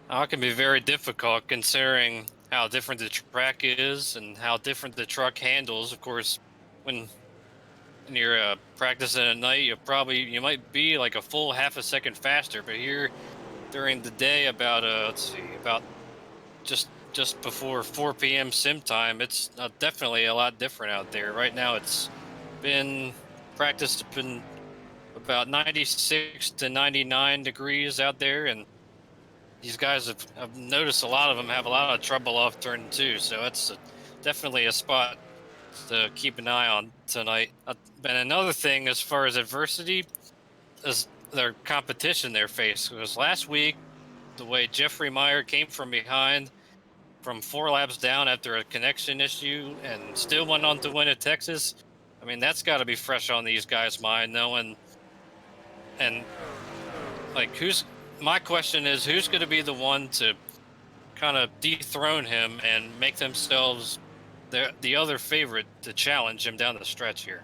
It can be very difficult considering how different the track is and how different the truck handles. Of course, when you're practicing at night, you might be like a full half a second faster, but here during the day, about let's see, about just before 4 p.m. sim time, it's definitely a lot different out there. Right now, it's been practiced been about 96 to 99 degrees out there, and these guys have noticed a lot of them have a lot of trouble off turn two, so that's definitely a spot to keep an eye on tonight. And another thing, as far as adversity, is their competition they're faced. Because last week, the way Jeffrey Meyer came from behind from 4 laps down after a connection issue and still went on to win at Texas. I mean, that's got to be fresh on these guys' mind, knowing and like my question is who's going to be the one to kind of dethrone him and make themselves the other favorite to challenge him down the stretch here.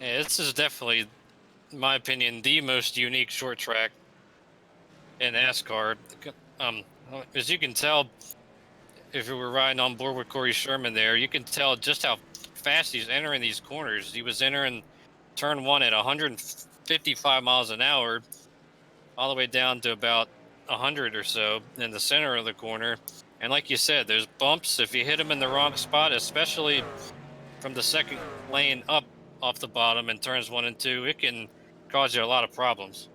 Yeah, this is definitely, in my opinion, the most unique short track in NASCAR. As you can tell, if you were riding on board with Corey Sherman there, you can tell just how fast he's entering these corners. He was entering turn one at 155 miles an hour, all the way down to about 100 or so in the center of the corner. And like you said, there's bumps. If you hit them in the wrong spot, especially from the second lane up off the bottom in turns 1 and 2, it can cause you a lot of problems.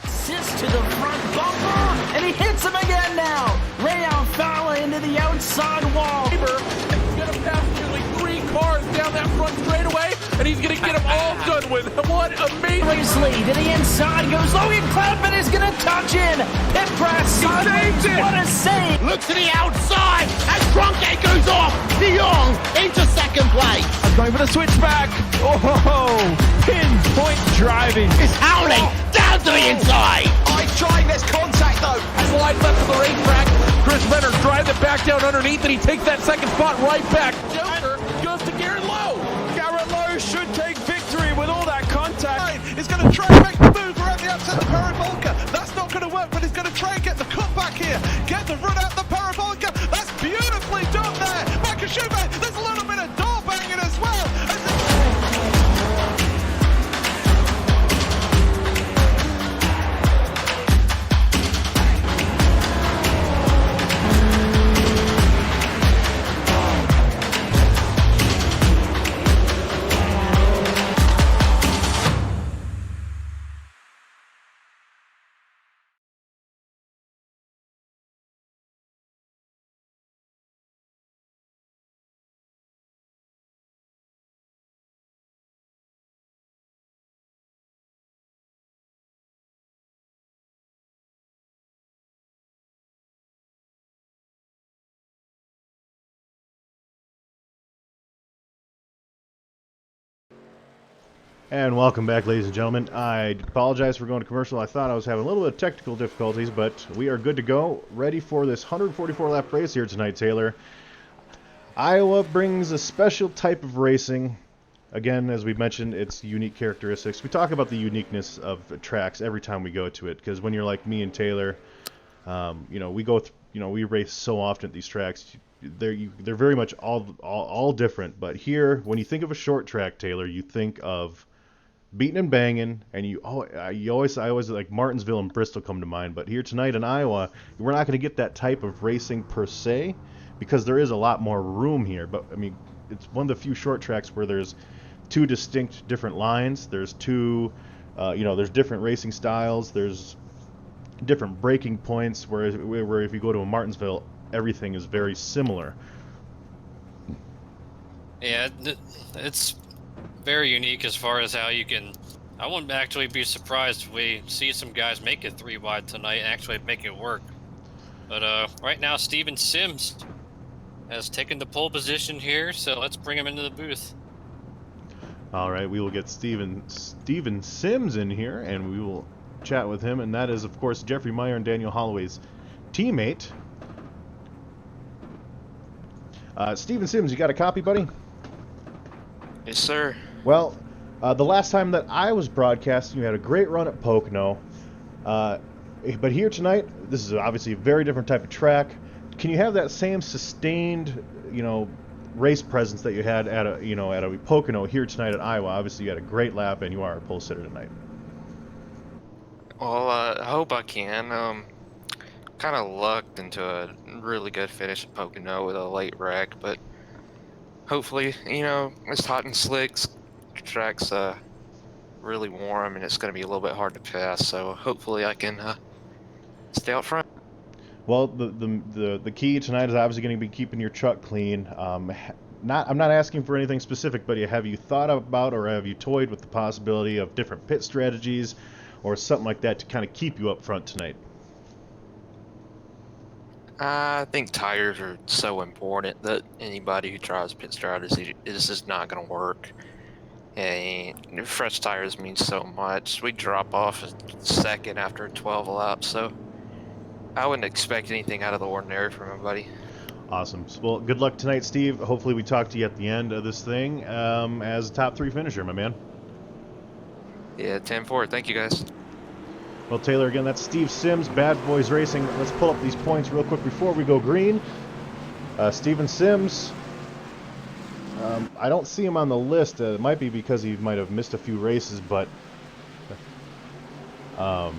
Assist to the front bumper, and he hits him again now. Rayon Fowler into the outside wall. He's going to pass nearly 3 cars down that front straightaway. and he's going to get them all done with. What amazing. Lead to the inside goes Logan Cloudman is going to touch in. Pit press. saved it. What a save. Look to the outside as Cronkite goes off. De Jong into second place. Going for the switchback. Oh, pinpoint driving. It's howling down to the inside. I trying this contact though. Slide left of the racetrack. Chris Venner drives it back down underneath, and he takes that second spot right back. Joker goes to Garrett Lowe. Garrett Lowe should take victory with all that contact. He's going to try and make the move around the outside of the Parabolica. That's not going to work, but he's going to try and get the cutback here. Get the run out the Parabolica. That's beautifully done there. Michael Schumacher, there's a little bit of door banging as well. And welcome back, ladies and gentlemen. I apologize for going to commercial. I thought I was having a little bit of technical difficulties, but we are good to go. Ready for this 144-lap race here tonight, Taylor. Iowa brings a special type of racing. Again, as we mentioned, it's unique characteristics. We talk about the uniqueness of tracks every time we go to it, because when you're like me and Taylor, we go, we race so often at these tracks. They're very much all different. But here, when you think of a short track, Taylor, you think of beating and banging, and I always like Martinsville and Bristol come to mind. But here tonight in Iowa, we're not going to get that type of racing per se, because there is a lot more room here. But I mean, it's one of the few short tracks where there's two distinct different lines. There's there's different racing styles. There's different braking points. Where if you go to a Martinsville, everything is very similar. Yeah, it's very unique as far as how you can. I wouldn't actually be surprised if we see some guys make it 3 wide tonight and actually make it work. But right now, Steven Sims has taken the pole position here, so let's bring him into the booth. All right, we will get Steven Sims in here, and we will chat with him, and that is, of course, Jeffrey Meyer and Daniel Holloway's teammate. Steven Sims, you got a copy, buddy? Yes, sir. Well, the last time that I was broadcasting, you had a great run at Pocono. But here tonight, this is obviously a very different type of track. Can you have that same sustained, race presence that you had at a Pocono here tonight at Iowa? Obviously, you had a great lap, and you are a pole sitter tonight. Well, I hope I can. Kind of lucked into a really good finish at Pocono with a late wreck, but hopefully, it's hot and slick. Track's really warm, and it's going to be a little bit hard to pass. So hopefully, I can stay out front. Well, the key tonight is obviously going to be keeping your truck clean. I'm not asking for anything specific, but have you thought about or have you toyed with the possibility of different pit strategies or something like that to kind of keep you up front tonight? I think tires are so important that anybody who tries pit strategy is just not going to work. And fresh tires mean so much. We drop off a second after 12 laps, so I wouldn't expect anything out of the ordinary from anybody. Awesome. Well, good luck tonight, Steve. Hopefully we talk to you at the end of this thing as a top 3 finisher, my man. Yeah, 10-4. Thank you, guys. Well, Taylor, again, that's Steve Sims, Bad Boys Racing. Let's pull up these points real quick before we go green. Steven Sims, I don't see him on the list. It might be because he might have missed a few races, but a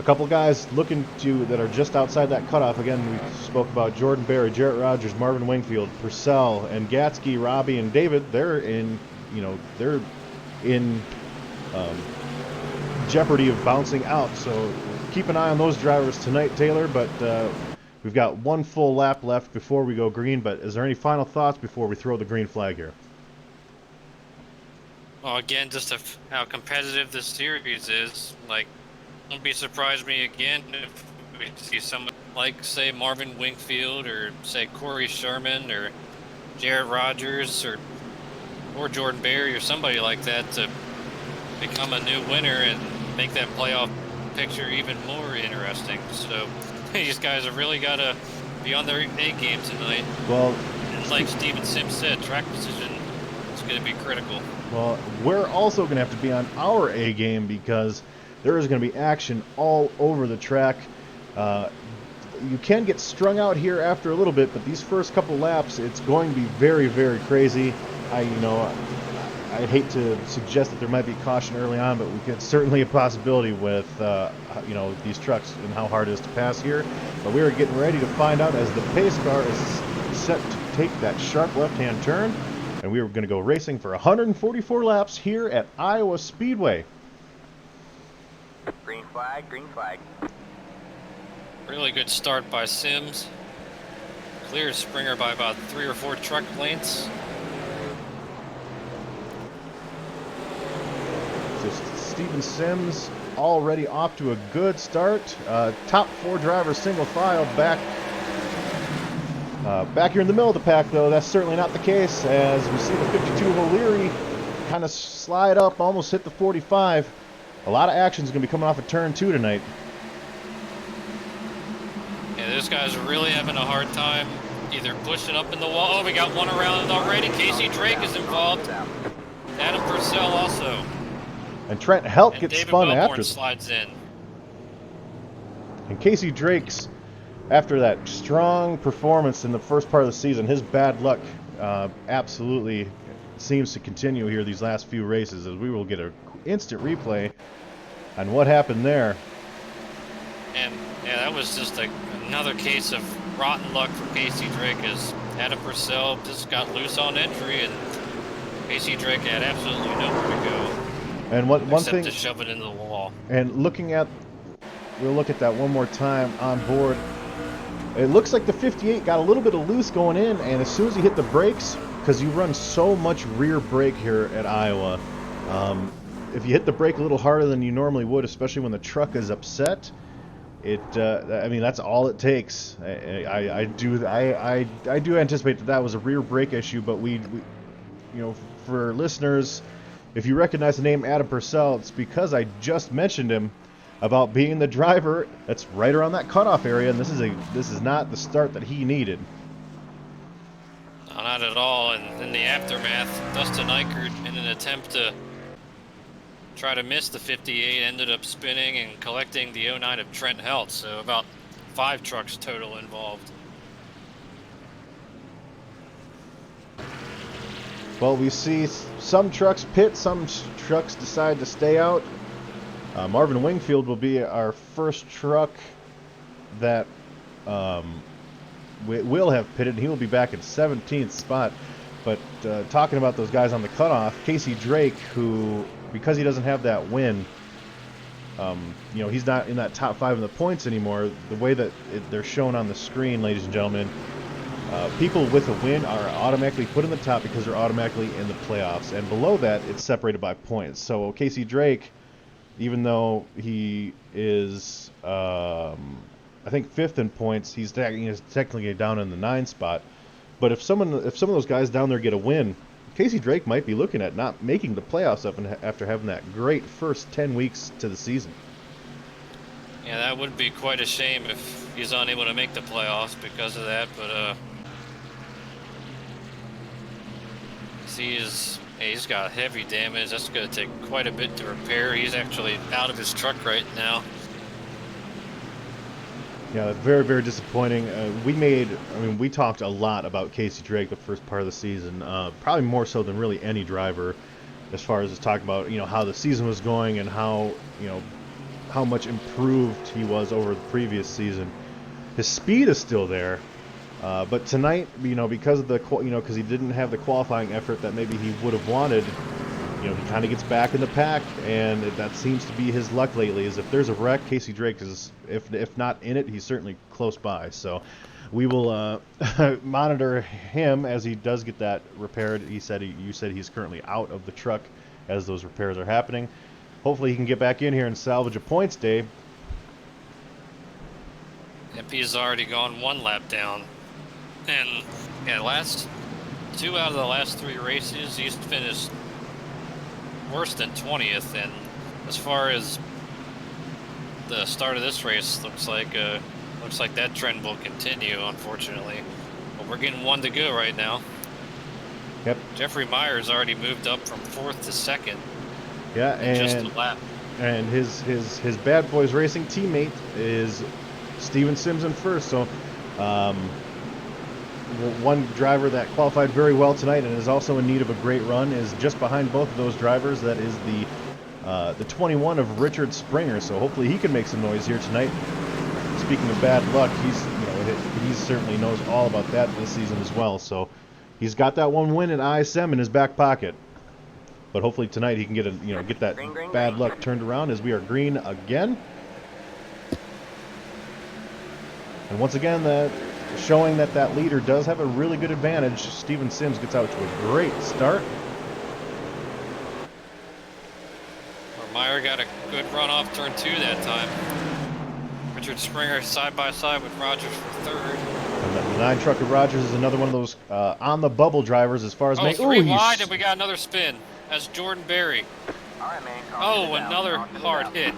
couple guys looking that are just outside that cutoff. Again, we spoke about Jordan Berry, Jarrett Rogers, Marvin Wingfield, Purcell, and Gatsky, Robbie, and David. They're in jeopardy of bouncing out, so keep an eye on those drivers tonight, Taylor. But we've got one full lap left before we go green. But is there any final thoughts before we throw the green flag here? Well, again, just how competitive this series is. Like, won't be surprised me again if we see someone like, say, Marvin Wingfield or, say, Corey Sherman or Jared Rogers or Jordan Berry or somebody like that to become a new winner and make that playoff picture even more interesting. So these guys have really got to be on their A game tonight. Well, And like Steven Sims said, track position is going to be critical. Well, we're also going to have to be on our A game because there is going to be action all over the track. You can get strung out here after a little bit, but these first couple laps, it's going to be very, very crazy. I'd hate to suggest that there might be caution early on, but it's certainly a possibility with these trucks and how hard it is to pass here. But we are getting ready to find out as the pace car is set to take that sharp left-hand turn. And we are going to go racing for 144 laps here at Iowa Speedway. Green flag, green flag. Really good start by Sims. Clears Springer by about 3 or 4 truck lengths. Just Steven Sims already off to a good start. Top 4 drivers single file back here in the middle of the pack, though. That's certainly not the case, as we see the 52 O'Leary kind of slide up, almost hit the 45. A lot of action is going to be coming off of turn 2 tonight. Yeah, those guys are really having a hard time either pushing up in the wall. Oh, we got one around already. Casey Drake is involved. Adam Purcell also. And Trent Helt And gets David spun Wellborn after. slides in. And Casey Drake's, after that strong performance in the first part of the season, his bad luck absolutely seems to continue here these last few races, as we will get an instant replay on what happened there. And yeah, that was just another case of rotten luck for Casey Drake, as Adam Purcell just got loose on entry, and Casey Drake had absolutely nowhere to go. And one except thing, to shove it into the wall. and we'll look at that one more time on board. It looks like the 58 got a little bit of loose going in, and as soon as he hit the brakes, because you run so much rear brake here at Iowa, if you hit the brake a little harder than you normally would, especially when the truck is upset, I mean, that's all it takes. I do anticipate that was a rear brake issue, but we for listeners, if you recognize the name Adam Purcell, it's because I just mentioned him about being the driver that's right around that cutoff area, and this is not the start that he needed. No, not at all. And in the aftermath, Dustin Eichert, in an attempt to try to miss the 58, ended up spinning and collecting the 09 of Trent Helt. So about 5 trucks total involved. Well, we see some trucks pit, some trucks decide to stay out. Marvin Wingfield will be our first truck that will have pitted. He will be back in 17th spot. But talking about those guys on the cutoff, Casey Drake, who, because he doesn't have that win, he's not in that top 5 in the points anymore. The way that they're shown on the screen, ladies and gentlemen, people with a win are automatically put in the top because they're automatically in the playoffs. And below that, it's separated by points. So Casey Drake, even though he is, I think, 5th in points, he's technically down in the 9 spot. But if some of those guys down there get a win, Casey Drake might be looking at not making the playoffs after having that great first 10 weeks to the season. Yeah, that would be quite a shame if he's unable to make the playoffs because of that. But he's got heavy damage. That's going to take quite a bit to repair. He's actually out of his truck right now. Yeah, very, very disappointing. We talked a lot about Casey Drake the first part of the season, probably more so than really any driver, as far as talking about how the season was going and how much improved he was over the previous season. His speed is still there, but tonight, because of because he didn't have the qualifying effort that maybe he would have wanted, he kind of gets back in the pack, and that seems to be his luck lately. Is if there's a wreck, Casey Drake is, if not in it, he's certainly close by. So we will monitor him as he does get that repaired. You said he's currently out of the truck as those repairs are happening. Hopefully he can get back in here and salvage a points day. MP's already gone 1 lap down. And yeah, last 2 out of the last 3 races, he's finished worse than 20th. And as far as the start of this race, looks like that trend will continue, unfortunately. But we're getting 1 to go right now. Yep. Jeffrey Meyer's already moved up from 4th to 2nd. Yeah, in just a lap. And his Bad Boys Racing teammate is Steven Sims in first. So one driver that qualified very well tonight and is also in need of a great run is just behind both of those drivers. That is the 21 of Richard Springer. So hopefully he can make some noise here tonight. Speaking of bad luck, he certainly knows all about that this season as well. So he's got that 1 win at ISM in his back pocket. But hopefully tonight he can get that bad luck turned around, as we are green again. And once again, showing that leader does have a really good advantage. Steven Sims gets out to a great start. Meyer got a good run off turn 2 that time. Richard Springer side by side with Rogers for 3rd. And the 9 truck of Rogers is another one of those on the bubble drivers as far as 3 wide, and we got another spin. That's Jordan Berry. Oh, another hard hit.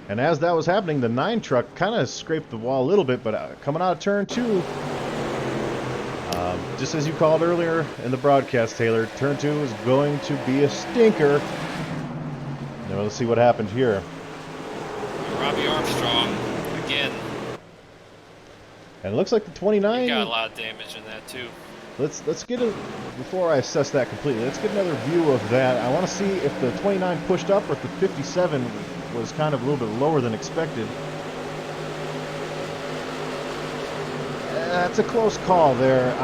And as that was happening, the 9 truck kind of scraped the wall a little bit, but coming out of turn 2, just as you called earlier in the broadcast, Taylor, turn 2 is going to be a stinker. Now let's see what happened here. Robbie Armstrong again. And it looks like the 29. He got a lot of damage in that too. Let's get a, before I assess that completely, let's get another view of that. I want to see if the 29 pushed up or if the 57 was kind of a little bit lower than expected. That's a close call there.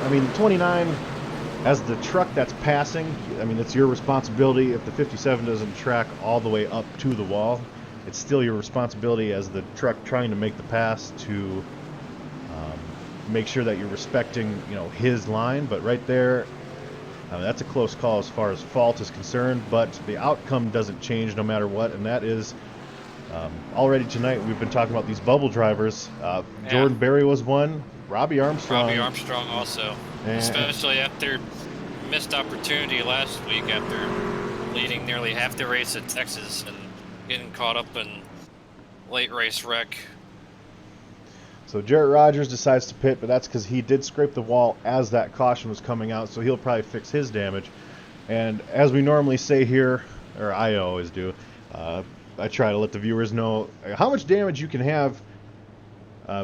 The 29, as the truck that's passing, it's your responsibility. If the 57 doesn't track all the way up to the wall, it's still your responsibility as the truck trying to make the pass to make sure that you're respecting, his line. But right there, that's a close call as far as fault is concerned. But the outcome doesn't change no matter what, and that is already tonight we've been talking about these bubble drivers. Jordan Berry was one. Robbie Armstrong also, especially after missed opportunity last week after leading nearly half the race at Texas and getting caught up in late race wreck. So Jarrett Rogers decides to pit, but that's because he did scrape the wall as that caution was coming out, so he'll probably fix his damage. And as we normally say here, or I always do, I try to let the viewers know how much damage you can have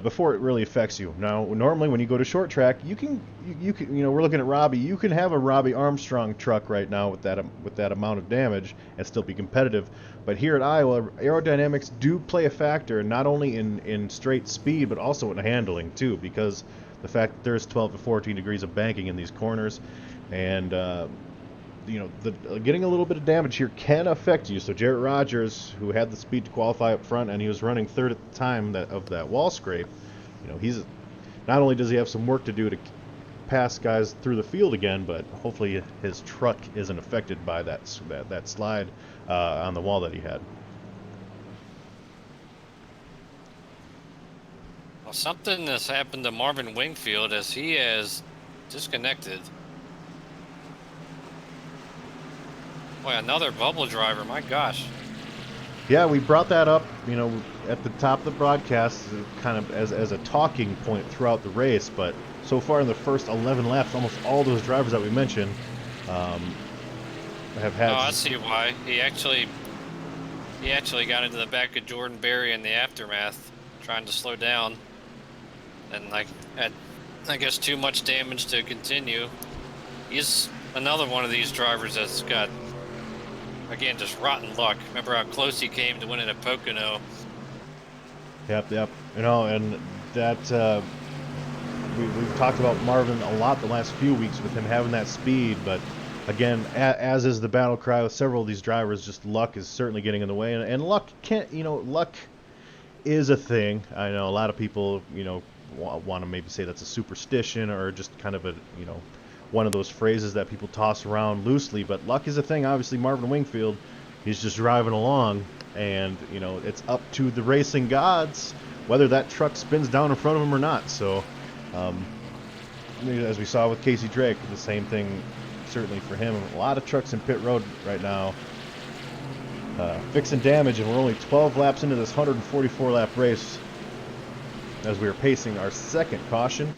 before it really affects you. Now, normally when you go to short track, you can we're looking at Robbie. You can have a Robbie Armstrong truck right now with that amount of damage and still be competitive. But here at Iowa, aerodynamics do play a factor, not only in straight speed but also in handling too, because the fact that there's 12 to 14 degrees of banking in these corners, and getting a little bit of damage here can affect you. So Jarrett Rogers, who had the speed to qualify up front, and he was running 3rd at the time of that wall scrape, he's not only does he have some work to do to pass guys through the field again, but hopefully his truck isn't affected by that slide on the wall that he had. Well, something has happened to Marvin Wingfield as he has disconnected. Boy, another bubble driver, my gosh. Yeah, we brought that up, at the top of the broadcast, kind of as a talking point throughout the race. But so far in the first 11 laps, almost all those drivers that we mentioned have had. Oh, I see why. He actually got into the back of Jordan Berry in the aftermath, trying to slow down, and had, I guess, too much damage to continue. He's another one of these drivers that's got, again, just rotten luck. Remember how close he came to winning at Pocono? Yep. And that we've talked about Marvin a lot the last few weeks with him having that speed, but again, as is the battle cry with several of these drivers, just luck is certainly getting in the way, and luck can't, luck is a thing. I know a lot of people, want to maybe say that's a superstition or just kind of a, you know, one of those phrases that people toss around loosely. But luck is a thing. Obviously, Marvin Wingfield, he's just driving along, and you know, it's up to the racing gods whether that truck spins down in front of him or not. So, as we saw with Casey Drake, the same thing certainly for him. A lot of trucks in pit road right now fixing damage, and we're only 12 laps into this 144 lap race as we are pacing our second caution.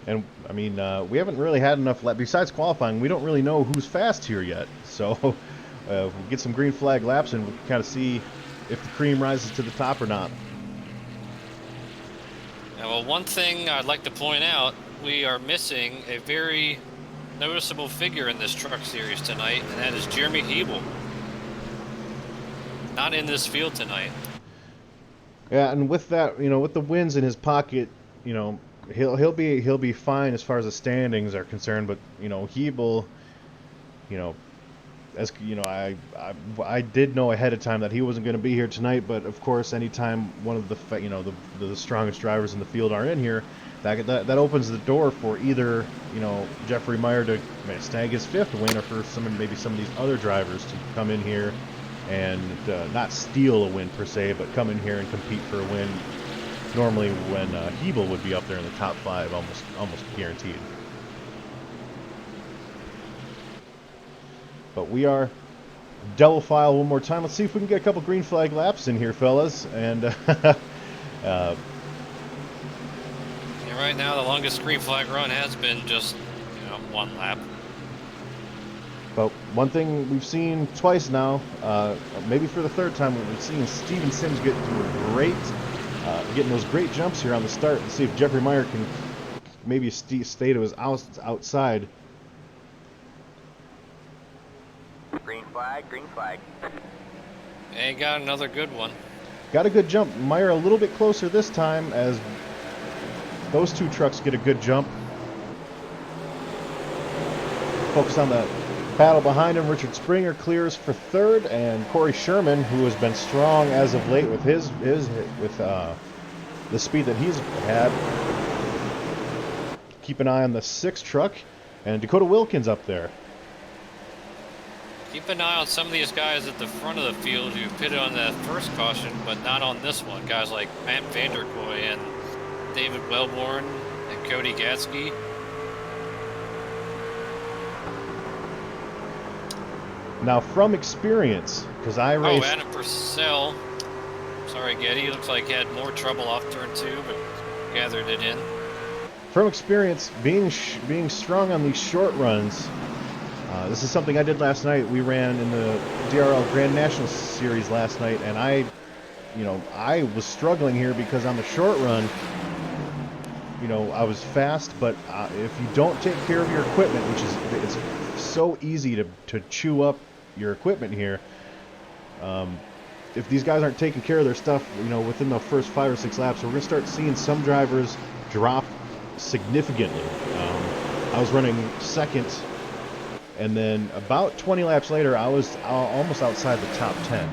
And I mean, we haven't really had enough laps besides qualifying. We don't really know who's fast here yet, so we'll get some green flag laps and we'll kind of see if the cream rises to the top or not. Now, well, one thing I'd like to point out, we are missing a very noticeable figure in this truck series tonight, and that is Jeremy Hebel. Not in this field tonight. Yeah, and with that, you know, with the wins in his pocket, you know, he'll be fine as far as the standings are concerned. But you know, Hebel, you know, as you know, I did know ahead of time that he wasn't going to be here tonight. But of course, anytime one of the, you know, the strongest drivers in the field are in here, that opens the door for either, you know, Jeffrey Meyer to snag his 5th win, or for maybe some of these other drivers to come in here and not steal a win per se, but come in here and compete for a win. Normally, when Hebel would be up there in the top 5, almost guaranteed. But we are double file one more time. Let's see if we can get a couple green flag laps in here, fellas. And right now, the longest green flag run has been just, you know, 1 lap. But one thing we've seen twice now, maybe for the 3rd time, we've seen Steven Sims getting those great jumps here on the start, and see if Jeffrey Meyer can maybe stay to his outside. Green flag, green flag. And got another good one. Got a good jump. Meyer a little bit closer this time as those 2 trucks get a good jump. Focus on the battle behind him. Richard Springer clears for 3rd, and Corey Sherman, who has been strong as of late with the speed that he's had. Keep an eye on the 6th truck, and Dakota Wilkins up there. Keep an eye on some of these guys at the front of the field who pitted on that first caution, but not on this one. Guys like Matt Vanderkoy and David Wellborn and Cody Gatsky. Now, from experience, because I raced... Oh, Adam Purcell. Sorry, Getty. Looks like he had more trouble off turn 2, but gathered it in. From experience, being strong on these short runs, this is something I did last night. We ran in the DRL Grand National Series last night, and I was struggling here because on the short run, you know, I was fast, but if you don't take care of your equipment, it's so easy to chew up your equipment here. If these guys aren't taking care of their stuff, you know, within the first 5 or 6 laps, we're going to start seeing some drivers drop significantly. I was running 2nd, and then about 20 laps later, I was almost outside the top 10.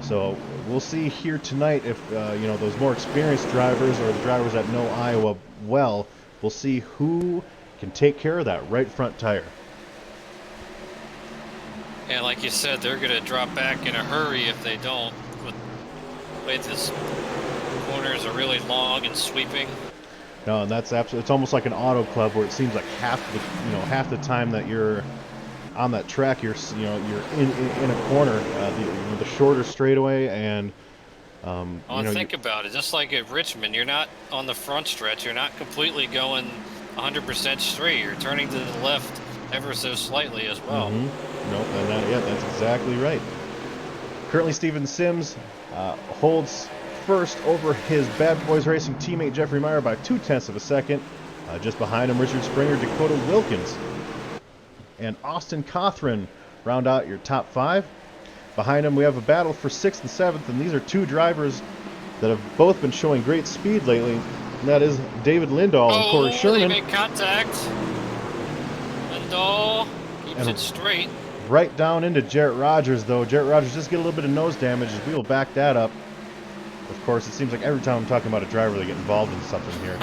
So we'll see here tonight if, you know, those more experienced drivers or the drivers that know Iowa well, we'll see who can take care of that right front tire. And like you said, they're going to drop back in a hurry if they don't. With the way this corners are really long and sweeping. No, and that's absolutely, it's almost like an auto club where it seems like half the time that you're on that track, you're in a corner, the shorter straightaway, and think about it. Just like at Richmond, you're not on the front stretch. You're not completely going 100% straight. You're turning to the left ever so slightly as well. Mm-hmm. Nope, and that's exactly right. Currently, Steven Sims holds first over his Bad Boys Racing teammate Jeffrey Meyer by 0.2 of a second. Just behind him, Richard Springer, Dakota Wilkins, and Austin Cothran round out your top 5. Behind him, we have a battle for 6th and 7th, and these are 2 drivers that have both been showing great speed lately. And that is David Lindahl and Corey Sherman. They make contact. Lindahl keeps it straight. Right down into Jarrett Rogers, though. Jarrett Rogers just get a little bit of nose damage as we will back that up. Of course, it seems like every time I'm talking about a driver, they get involved in something here.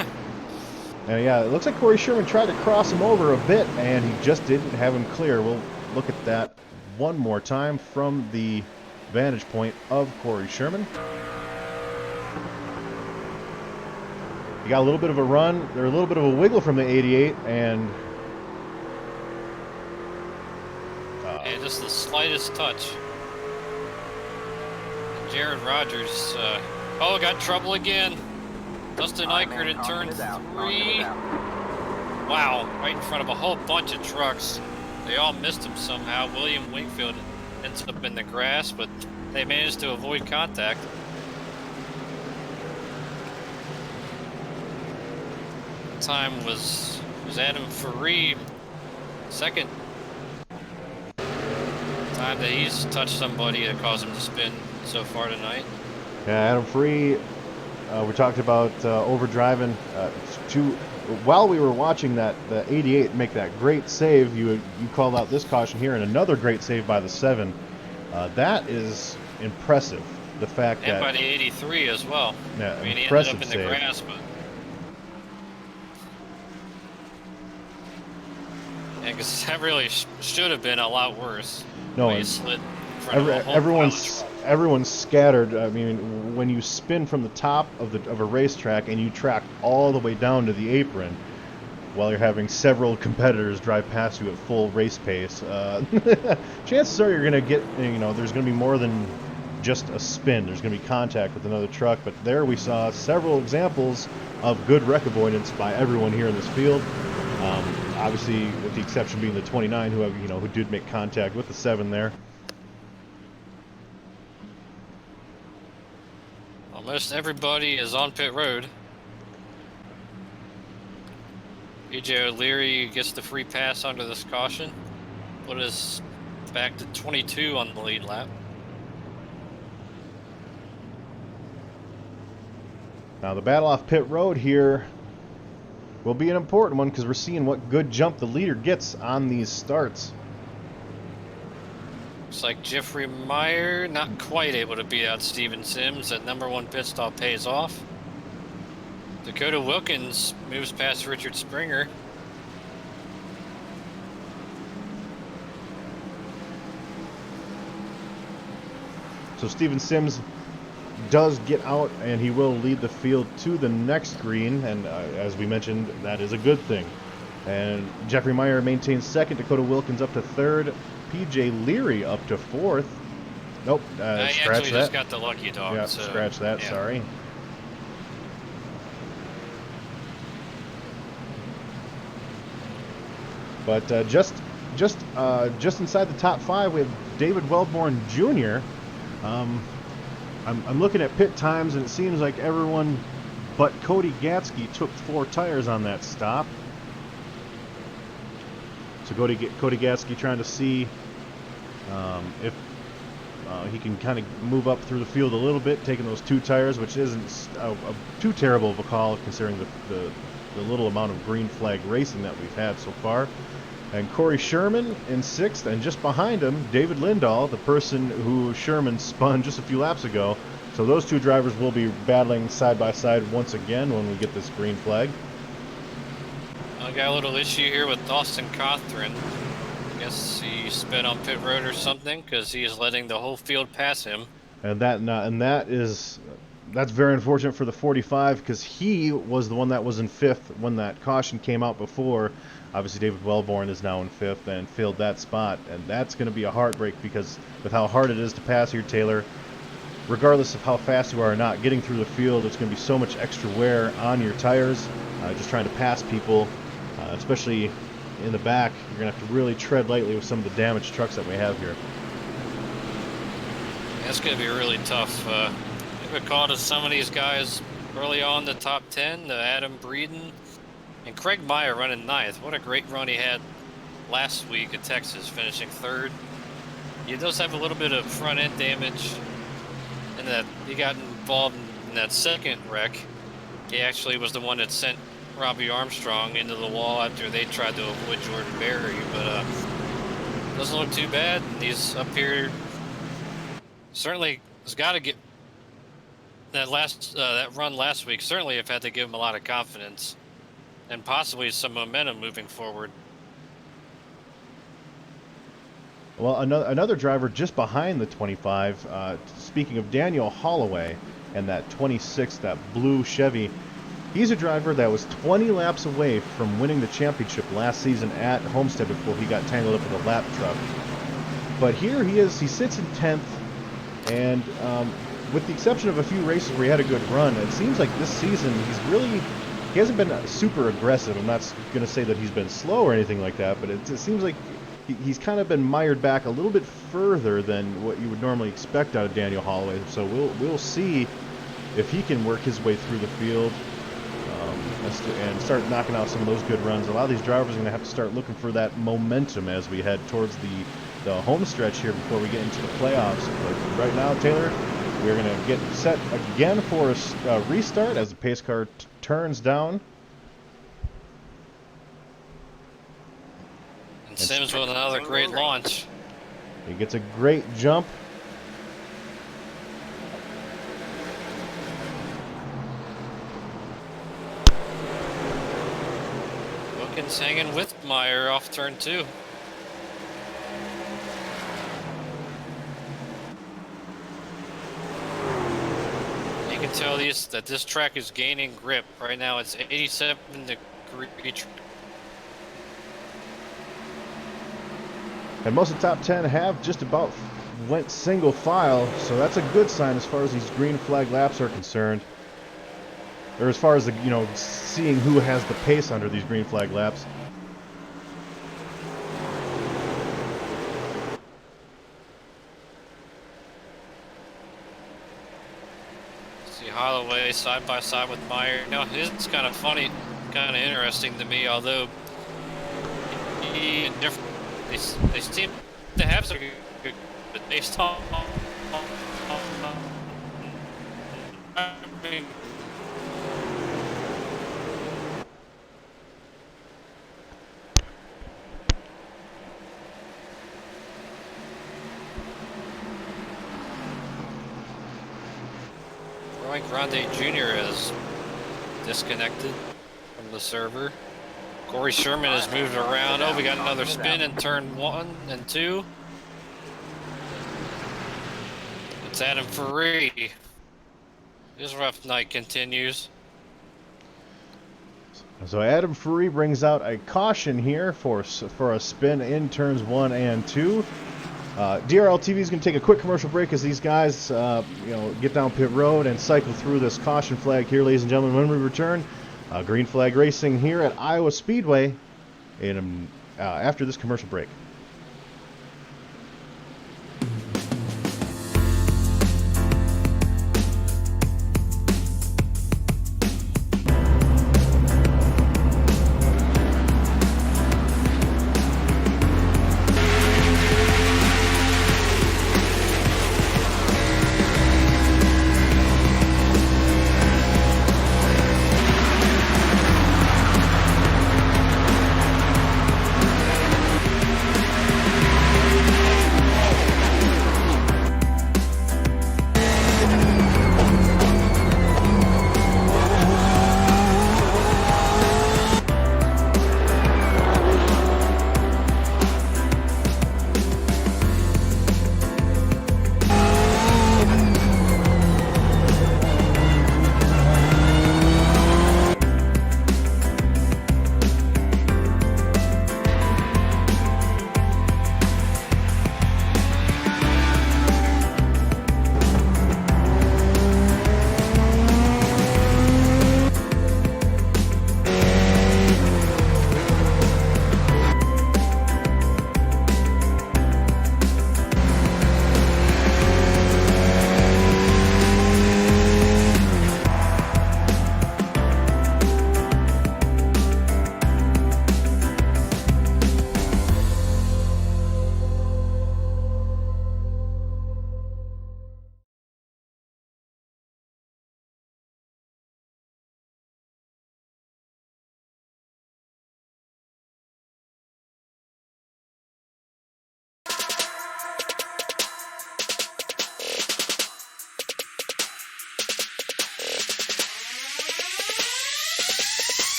And yeah, it looks like Corey Sherman tried to cross him over a bit, and he just didn't have him clear. We'll look at that one more time from the vantage point of Corey Sherman. He got a little bit of a run. There's a little bit of a wiggle from the 88, and yeah, just the slightest touch. And Jared Rogers, oh, got trouble again. Dustin Eichert in turn 3. Wow, right in front of a whole bunch of trucks. They all missed him somehow. William Wingfield ends up in the grass, but they managed to avoid contact. Time was Adam Faree, second time that he's touched somebody that caused him to spin so far tonight. yeah, Adam Faree, we talked about overdriving. While we were watching the 88 make that great save, you called out this caution here, and another great save by the 7. That is impressive. The fact and that by the 83 as well. Yeah, I mean, he ended impressive up in save. the grass, but yeah, because that really should have been a lot worse. No, He slid in front of a whole everyone's scattered. I mean, when you spin from the top of a racetrack and you track all the way down to the apron, while you're having several competitors drive past you at full race pace, chances are you're going to get, there's going to be more than just a spin. There's going to be contact with another truck. But there we saw several examples of good wreck avoidance by everyone here in this field. Obviously, with the exception being the 29, who did make contact with the 7 there. Almost everybody is on pit road. BJ O'Leary gets the free pass under this caution. Put us back to 22 on the lead lap. Now the battle off pit road here will be an important one because we're seeing what good jump the leader gets on these starts. Looks like Jeffrey Meyer not quite able to beat out Steven Sims. That #1 pit stop pays off. Dakota Wilkins moves past Richard Springer. So Steven Sims does get out, and he will lead the field to the next green, and as we mentioned, that is a good thing. And Jeffrey Meyer maintains second, Dakota Wilkins up to third, PJ Leary up to fourth. Nope, He scratch actually that. just got the lucky dog. Yeah, so, scratch that, yeah. sorry. But just inside the top 5, we have David Wellborn Jr. I'm looking at pit times, and it seems like everyone but Cody Gatsky took 4 tires on that stop. So Cody Gatsky trying to see if he can kind of move up through the field a little bit, taking those 2 tires, which isn't too terrible of a call considering the little amount of green flag racing that we've had so far. And Corey Sherman in 6th, and just behind him, David Lindahl, the person who Sherman spun just a few laps ago. So those 2 drivers will be battling side by side once again when we get this green flag. I got a little issue here with Austin Cothran. I guess he sped on pit road or something because he is letting the whole field pass him. And that's very unfortunate for the 45 because he was the one that was in 5th when that caution came out before. Obviously, David Wellborn is now in 5th and filled that spot, and that's going to be a heartbreak because with how hard it is to pass here, Taylor, regardless of how fast you are or not, getting through the field, it's going to be so much extra wear on your tires. Just trying to pass people, especially in the back, you're going to have to really tread lightly with some of the damaged trucks that we have here. That's going to be really tough. I think we called to some of these guys early on the top 10, Adam Breeden and Craig Meyer running 9th. What a great run he had last week at Texas, finishing 3rd. He does have a little bit of front end damage in that he got involved in that second wreck. He actually was the one that sent Robbie Armstrong into the wall after they tried to avoid Jordan Berry, but doesn't look too bad. He's up here. Certainly has got to get that run last week certainly have had to give him a lot of confidence and possibly some momentum moving forward. Well, another driver just behind the 25, speaking of Daniel Holloway and that 26, that blue Chevy, he's a driver that was 20 laps away from winning the championship last season at Homestead before he got tangled up with a lap truck. But here he is, he sits in 10th, and with the exception of a few races where he had a good run, it seems like this season he hasn't been super aggressive. I'm not going to say that he's been slow or anything like that, but it seems like he's kind of been mired back a little bit further than what you would normally expect out of Daniel Holloway. So we'll see if he can work his way through the field and start knocking out some of those good runs. A lot of these drivers are going to have to start looking for that momentum as we head towards the home stretch here before we get into the playoffs. But right now, Taylor, we're going to get set again for a restart as the pace car turns down. And Sims with another great launch. He gets a great jump. Wilkins hanging with Meyer off turn 2. You can tell that this track is gaining grip. Right now it's 87 degree. And most of the top 10 have just about went single file, so that's a good sign as far as these green flag laps are concerned. Or as far as seeing who has the pace under these green flag laps. See Holloway side by side with Meyer. It's kind of funny, kind of interesting to me, although they seem to have some good based on Roy Grande Jr. is disconnected from the server. Corey Sherman has moved around. Oh, we got another spin in turn 1 and 2. It's Adam Faree. His rough night continues. So Adam Faree brings out a caution here for a spin in turns 1 and 2. DRL TV is going to take a quick commercial break as these guys, get down pit road and cycle through this caution flag here, ladies and gentlemen. When we return, green flag racing here at Iowa Speedway after this commercial break.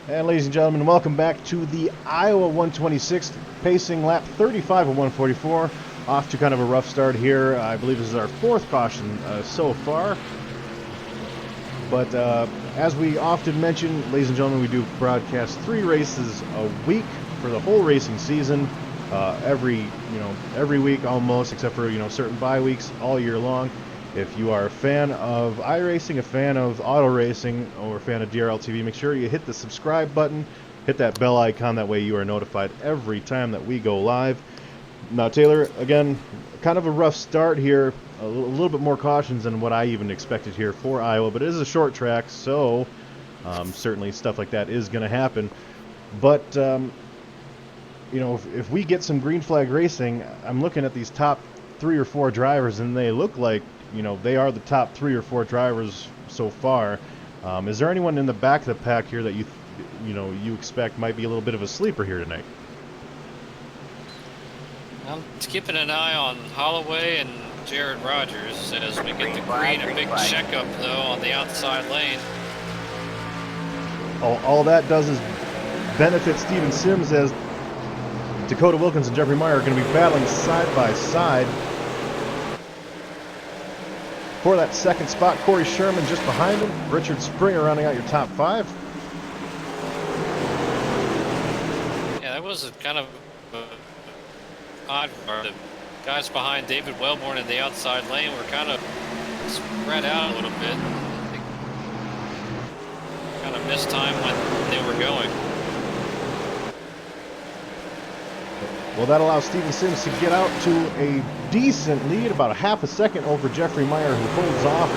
And ladies and gentlemen, welcome back to the Iowa 126th pacing lap 35 of 144. Off to kind of a rough start here. I believe this is our fourth caution so far. But as we often mention, ladies and gentlemen, we do broadcast 3 races a week for the whole racing season. Every week almost, except for certain bye weeks, all year long. If you are a fan of iRacing, a fan of auto racing, or a fan of DRL TV, make sure you hit the subscribe button, hit that bell icon. That way you are notified every time that we go live. Now, Taylor, again, kind of a rough start here. A little bit more cautions than what I even expected here for Iowa, but it is a short track, so certainly stuff like that is going to happen. But if we get some green flag racing, I'm looking at these top 3 or 4 drivers, and they look like they are the top 3 or 4 drivers so far. Is there anyone in the back of the pack here that you expect might be a little bit of a sleeper here tonight? I'm keeping an eye on Holloway and Jared Rogers as we get the green. A big checkup though on the outside lane. All that does is benefit Steven Sims, as Dakota Wilkins and Jeffrey Meyer are going to be battling side by side for that second spot. Corey Sherman just behind him. Richard Springer rounding out your top 5. Yeah, that was a kind of odd part. The guys behind David Wellborn in the outside lane were kind of spread out a little bit. They kind of missed time when they were going. Well, that allows Steven Sims to get out to a decent lead, about a half a second over Jeffrey Meyer, who holds off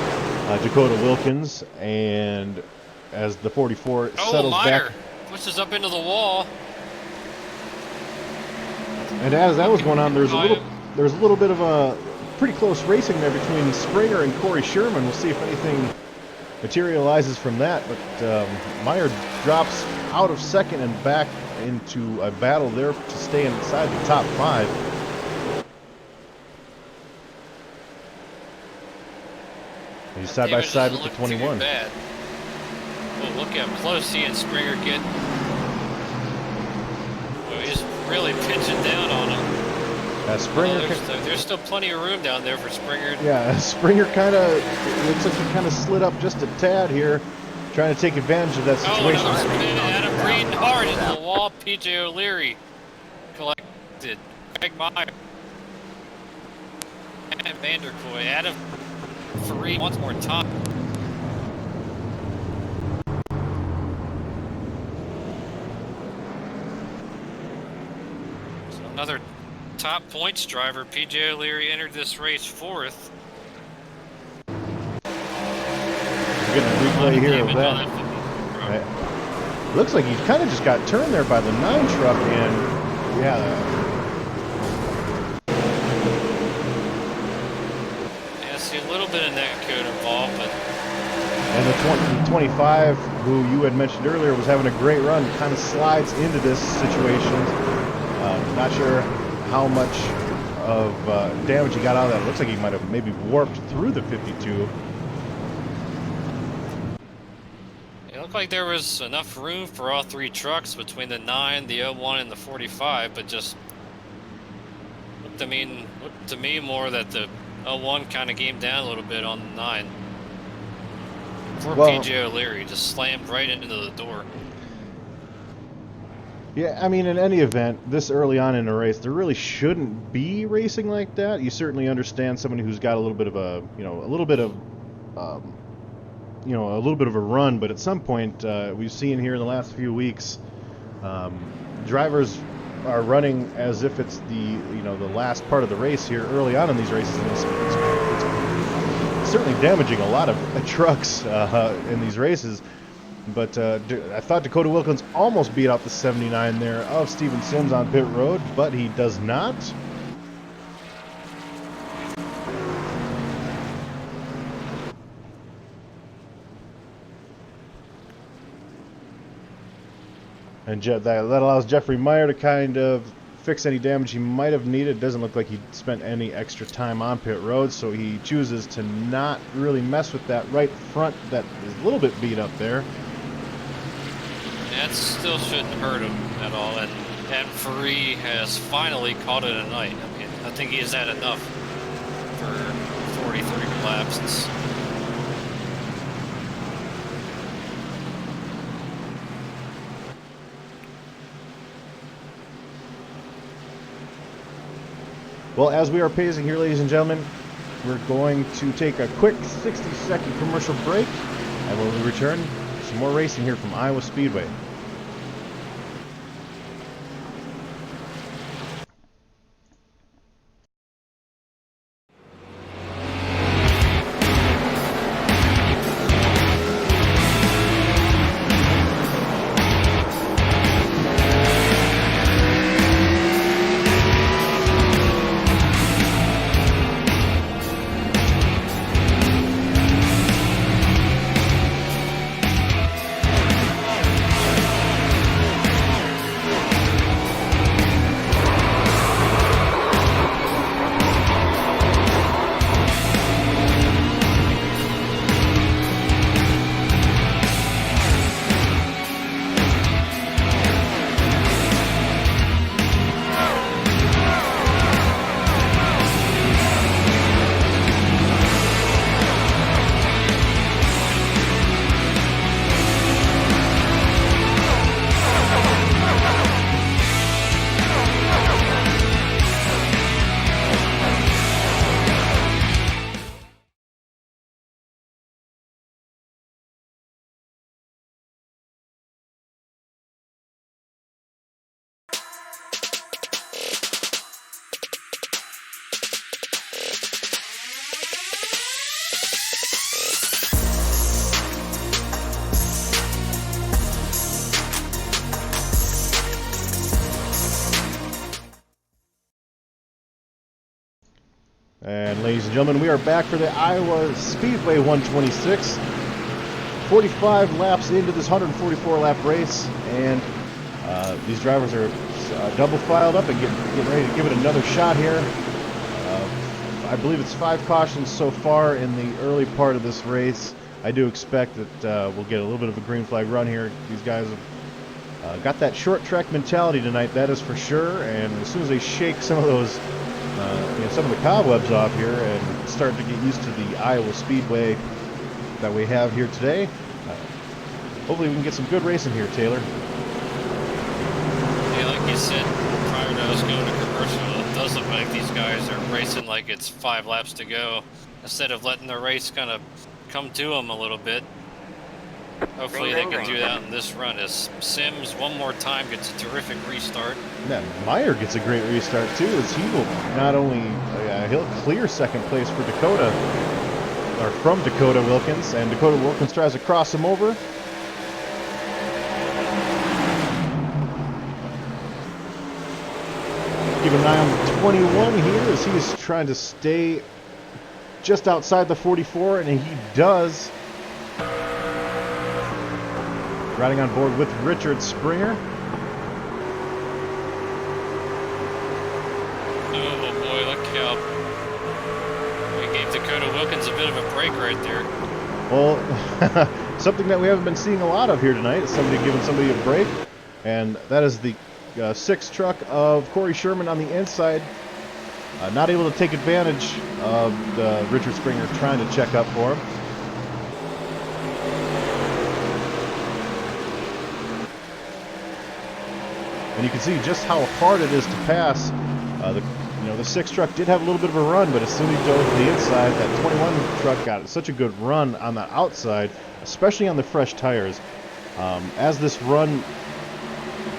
Dakota Wilkins. And as the 44 settles Meyer back, pushes up into the wall. and as that was going on, there's a little bit of a pretty close racing there between Springer and Corey Sherman. We'll see if anything materializes from that. But Meyer drops out of second and back into a battle there to stay inside the top 5. He's side by side with the 21. Bad. Well, look how close he and Springer get. Well, he's really pitching down on him. Springer. There's still plenty of room down there for Springer. Yeah, Springer kind of looks like he kind of slid up just a tad here, trying to take advantage of that situation. Adam Green hard into the wall. PJ O'Leary collected. Greg Meyer and Vanderkoy. Adam Fareed once more time. So another top points driver. PJ O'Leary entered this race 4th. We're getting a replay here of that. Right. Looks like he kind of just got turned there by the 9 truck, and yeah. I see a little bit of neck code involved, but. And the 25, who you had mentioned earlier, was having a great run, kind of slides into this situation. Not sure how much of damage he got out of that. It looks like he might have maybe warped through the 52. It looked like there was enough room for all 3 trucks between the 9, the 01, and the 45, but just looked to me more that the 01 kind of came down a little bit on the 9. Poor PJ O'Leary just slammed right into the door. Yeah, I mean, in any event, this early on in a race, there really shouldn't be racing like that. You certainly understand somebody who's got a little bit of a little bit of a run, but at some point, we've seen here in the last few weeks, drivers are running as if it's the last part of the race here early on in these races, and it's certainly damaging a lot of trucks in these races. But I thought Dakota Wilkins almost beat out the 79 there of Steven Sims on pit road, but he does not. And that allows Jeffrey Meyer to kind of fix any damage he might have needed. It doesn't look like he spent any extra time on pit road, so he chooses to not really mess with that right front that is a little bit beat up there. that still shouldn't hurt him at all. And Free has finally called it a night. I mean, I think he has had enough for 43 laps. Well, as we are pacing here, ladies and gentlemen, we're going to take a quick 60-second commercial break, and when we return, some more racing here from Iowa Speedway. And ladies and gentlemen, we are back for the Iowa Speedway 126. 45 laps into this 144 lap race, and these drivers are double filed up and getting ready to give it another shot here. I believe it's 5 cautions so far in the early part of this race. I do expect that we'll get a little bit of a green flag run here. These guys have got that short track mentality tonight, that is for sure, and as soon as they shake some of those some of the cobwebs off here and start to get used to the Iowa Speedway that we have here today, hopefully we can get some good racing here, Taylor. Yeah, like you said prior to us going to commercial, it does look like these guys are racing like it's 5 laps to go, instead of letting the race kind of come to them a little bit. Hopefully they can do that in this run, as Sims one more time gets a terrific restart. Yeah, Meyer gets a great restart too, as he will not only he'll clear second place for Dakota, or from Dakota Wilkins, and Dakota Wilkins tries to cross him over. Keep an eye on the 21 here, as he's trying to stay just outside the 44, and he does. Riding on board with Richard Springer. Oh boy, look how we gave Dakota Wilkins a bit of a break right there. Well, something that we haven't been seeing a lot of here tonight is somebody giving somebody a break, and that is the 6 truck of Corey Sherman on the inside, not able to take advantage of Richard Springer trying to check up for him. And you can see just how hard it is to pass. The 6 truck did have a little bit of a run, but as soon as he dove to the inside, that 21 truck got such a good run on the outside, especially on the fresh tires. As this run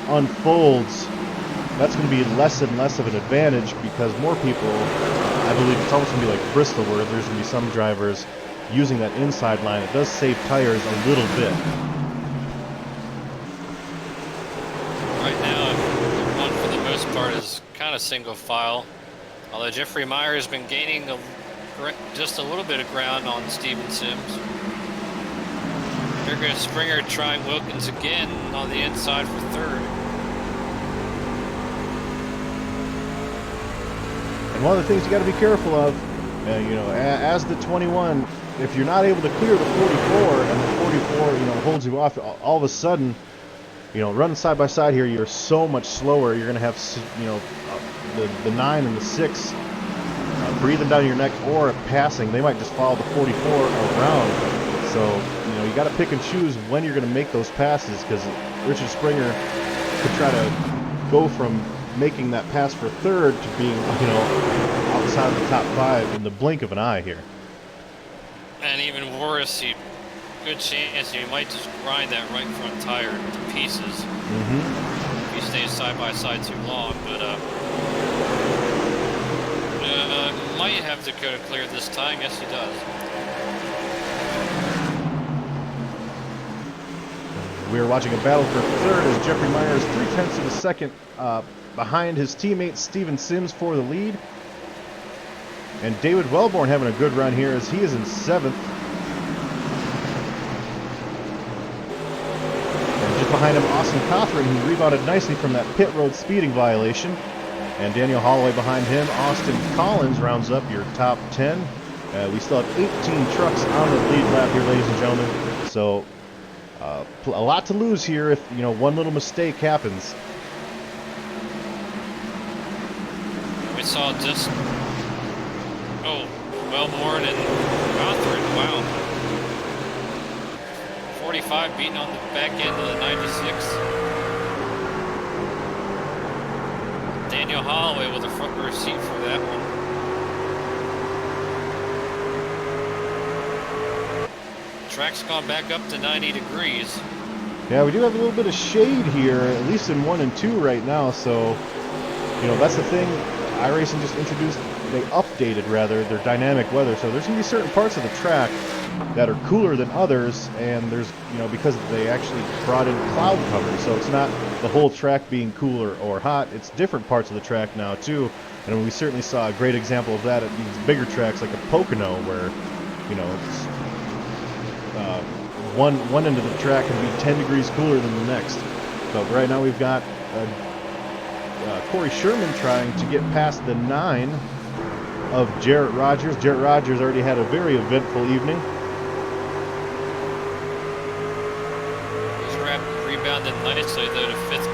unfolds, that's going to be less and less of an advantage, because more people, I believe it's almost going to be like Bristol, where there's going to be some drivers using that inside line. It does save tires a little bit. Right now, everyone for the most part is kind of single file, although Jeffrey Meyer has been gaining just a little bit of ground on Steven Sims. Here goes Springer trying Wilkins again on the inside for 3rd. And one of the things you got to be careful of, as the 21, if you're not able to clear the 44 and the 44, holds you off, all of a sudden you know, running side by side here, you're so much slower. You're going to have, you know, the 9 and the 6 breathing down your neck or passing. They might just follow the 44 around. So, you know, you got to pick and choose when you're going to make those passes, because Richard Springer could try to go from making that pass for third to being, you know, outside of the top 5 in the blink of an eye here. And even worse, good chance he might just grind that right front tire to pieces. If he stays side by side too long, but might have Dakota clear this time. Yes, he does. We're watching a battle for third as Jeffrey Myers 0.3 of a second behind his teammate Steven Sims for the lead. And David Wellborn having a good run here as he is in 7th. And just behind him, Austin Cothran, who rebounded nicely from that pit road speeding violation. And Daniel Holloway behind him. Austin Collins rounds up your top 10. We still have 18 trucks on the lead lap here, ladies and gentlemen. So a lot to lose here if, you know, one little mistake happens. We saw just Wellborn and Cothran. Wow. 45 beating on the back end of the 96. Daniel Holloway with a front row seat for that one. Track's gone back up to 90 degrees. Yeah, we do have a little bit of shade here, at least in 1 and 2 right now, so, you know, that's the thing. iRacing just introduced, they updated rather, their dynamic weather, so there's going to be certain parts of the track that are cooler than others, and there's, you know, because they actually brought in cloud cover, so it's not the whole track being cooler or hot, it's different parts of the track now too, and we certainly saw a great example of that at these bigger tracks like a Pocono, where, you know, it's, one end of the track can be 10 degrees cooler than the next. So right now we've got Corey Sherman trying to get past the 9 of Jarrett Rogers. Jarrett Rogers already had a very eventful evening. He's rebounded nicely though to 5th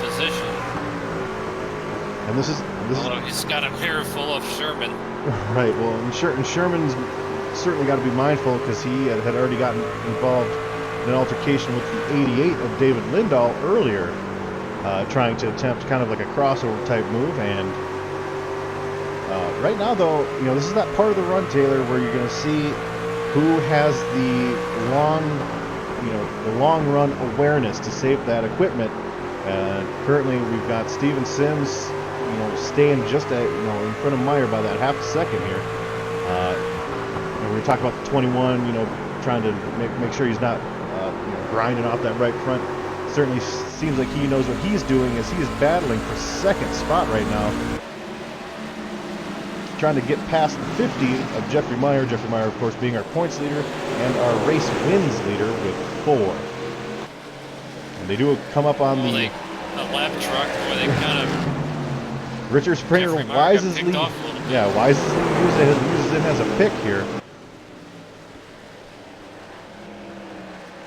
position. And this is although he's got a mirror full of Sherman. Right, well, and Sherman's certainly got to be mindful, because he had already gotten involved in an altercation with the 88 of David Lindahl earlier, trying to attempt kind of like a crossover type move. And right now, though, you know, this is that part of the run, Taylor, where you're going to see who has the long run awareness to save that equipment. Currently, we've got Steven Sims, you know, staying just at, you know, in front of Meyer by that half a second here. And we talk about the 21, you know, trying to make sure he's not, you know, grinding off that right front. Certainly seems like he knows what he's doing as he is battling for 2nd spot right now. Trying to get past the 50 of Jeffrey Meyer. Jeffrey Meyer, of course, being our points leader and our race wins leader with 4. And they do come up on the lap truck where they kind of Richard Springer wisely uses him as a pick here.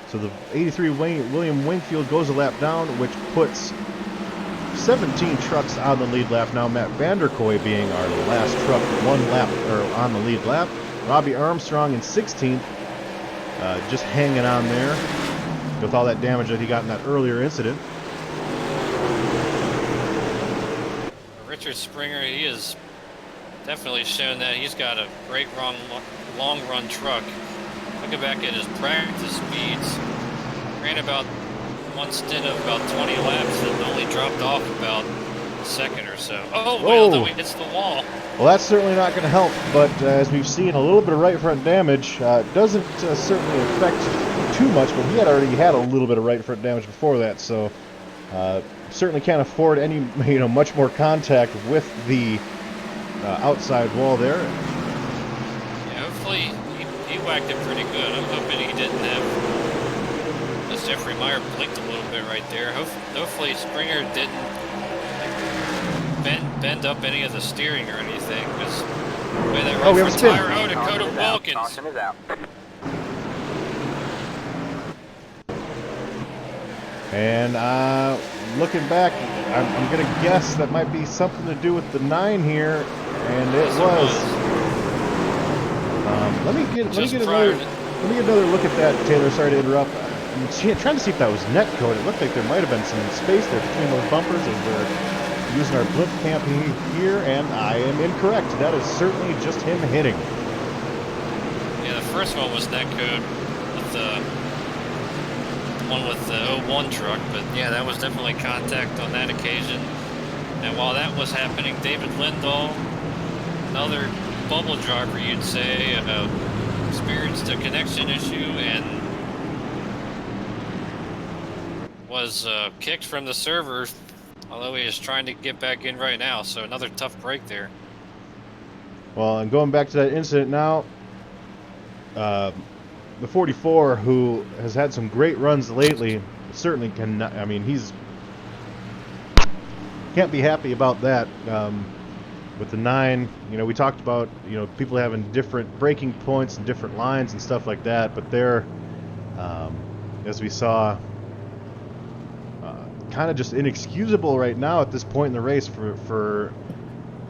So the 83 William Wingfield goes a lap down, which puts 17 trucks on the lead lap now. Matt Vanderkoy being our last truck, 1 lap on the lead lap. Robbie Armstrong in 16th, just hanging on there with all that damage that he got in that earlier incident. Richard Springer, he has definitely shown that he's got a great long run truck. Looking back at his practice speeds, ran about one stint of about 20 laps and only dropped off about a second or so. Oh, well, though he hits the wall. Well, that's certainly not going to help, but as we've seen, a little bit of right front damage doesn't certainly affect too much, but he had already had a little bit of right front damage before that, so certainly can't afford any, you know, much more contact with the outside wall there. Yeah, hopefully he whacked it pretty good. I'm hoping he didn't have, as Jeffrey Meyer blinked a little bit right there. Hopefully Springer didn't bend up any of the steering or anything, because the way that right front tire, Dakota Wilkins. Caution is out. And looking back, I'm going to guess that might be something to do with the 9 here, and it was. Let me get another look at that, Taylor. Sorry to interrupt. I'm trying to see if that was net code. It looked like there might have been some space there between those bumpers as we're using our blip cam here, and I am incorrect. That is certainly just him hitting. Yeah, the first one was net code with the one with the 01 truck, but yeah, that was definitely contact on that occasion. And while that was happening, David Lindahl, another bubble driver, you'd say, experienced a connection issue and was kicked from the server, although he is trying to get back in right now, so another tough break there. Well, and going back to that incident now, the 44, who has had some great runs lately, certainly cannot, I mean, can't be happy about that. With the 9, you know, we talked about, you know, people having different braking points and different lines and stuff like that, but they're, as we saw, kind of just inexcusable right now at this point in the race for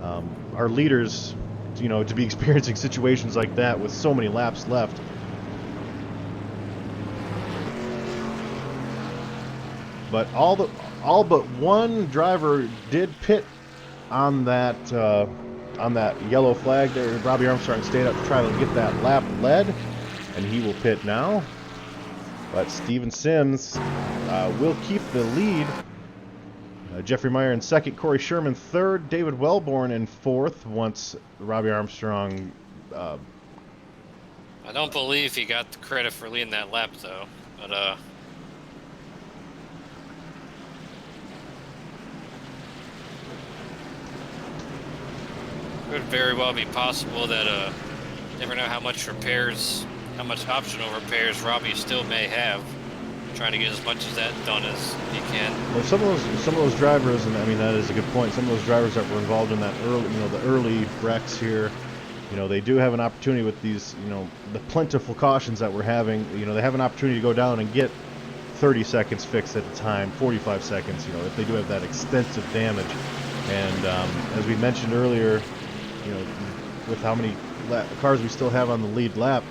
our leaders, you know, to be experiencing situations like that with so many laps left. But all but one driver did pit on that yellow flag there. Robbie Armstrong stayed up to try to get that lap led, and he will pit now. But Steven Sims will keep the lead. Jeffrey Meyer in second, Corey Sherman third, David Wellborn in fourth. Once Robbie Armstrong. I don't believe he got the credit for leading that lap, though. But could very well be possible that never know how much optional repairs Robbie still may have. Trying to get as much of that done as he can. Well, some of those drivers, and I mean that is a good point. Some of those drivers that were involved in that early, you know, the early wrecks here, you know, they do have an opportunity with these, you know, the plentiful cautions that we're having. You know, they have an opportunity to go down and get 30 seconds fixed at a time, 45 seconds. You know, if they do have that extensive damage. And as we mentioned earlier, you know, with how many cars we still have on the lead lap,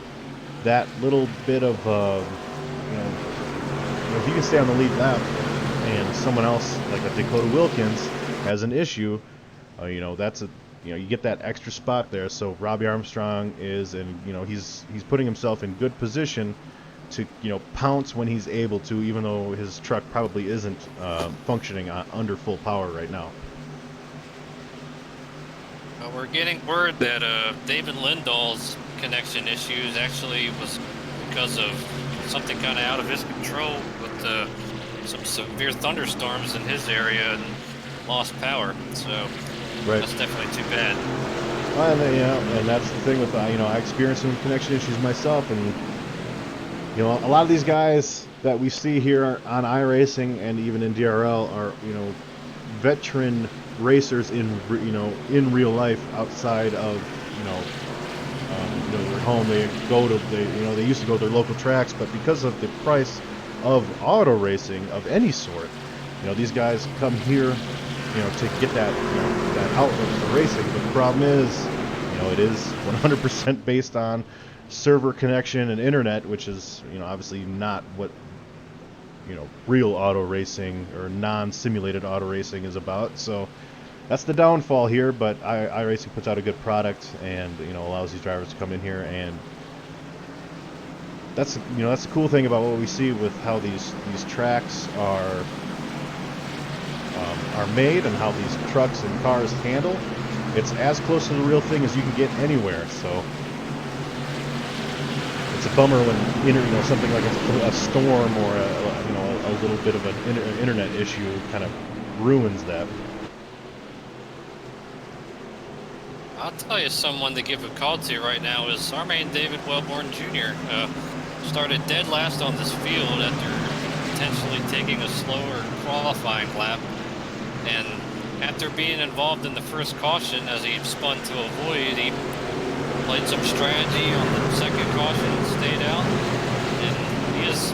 that little bit of, you know, if you can stay on the lead lap and someone else like a Dakota Wilkins has an issue, you know, that's you get that extra spot there. So Robbie Armstrong is, and you know, he's putting himself in good position to, you know, pounce when he's able to, even though his truck probably isn't functioning under full power right now. We're getting word that David Lindahl's connection issues actually was because of something kind of out of his control with some severe thunderstorms in his area and lost power. So that's definitely too bad. Well, and, you know, and that's the thing with you know, I experienced some connection issues myself, and you know, a lot of these guys that we see here on iRacing and even in DRL are, you know, veteran racers in real life outside of, you know, their home. They used to go to their local tracks, but because of the price of auto racing of any sort, you know, these guys come here, you know, to get that, you know, that outlet for racing. But the problem is, you know, it is 100% based on server connection and internet, which is, you know, obviously not what, you know, real auto racing or non-simulated auto racing is about. So that's the downfall here, but iRacing puts out a good product and, you know, allows these drivers to come in here, and that's, you know, that's the cool thing about what we see with how these tracks are made and how these trucks and cars handle. It's as close to the real thing as you can get anywhere. So it's a bummer when, you know, something like a storm or a little bit of an internet issue kind of ruins that. I'll tell you someone to give a call to right now is our main David Wellborn Jr. Started dead last on this field after potentially taking a slower qualifying lap. And after being involved in the first caution as he spun to avoid, he played some strategy on the second caution and stayed out. And he has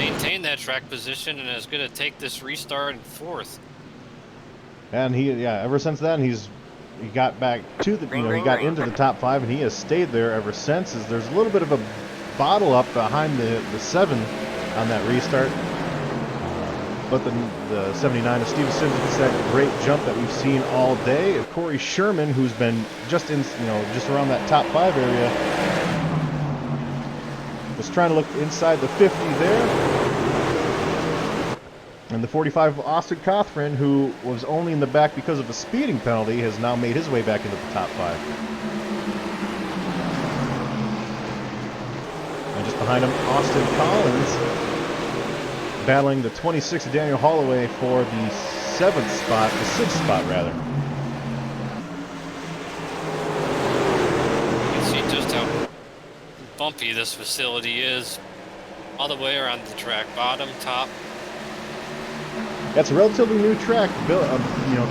maintain that track position and is going to take this restart in fourth. And ever since then he got back to the, he got into the top 5, and he has stayed there ever since. There's a little bit of a bottle up behind the 7 on that restart. But the 79 of Steven Sims gets that great jump that we've seen all day. Corey Sherman, who's been just just around that top 5 area, was trying to look inside the 50 there. And the 45 of Austin Cothran, who was only in the back because of a speeding penalty, has now made his way back into the top 5. And just behind him, Austin Collins, battling the 26th of Daniel Holloway for the 7th spot, the 6th spot rather. You can see just how bumpy this facility is all the way around the track, bottom, top. That's a relatively new track, built,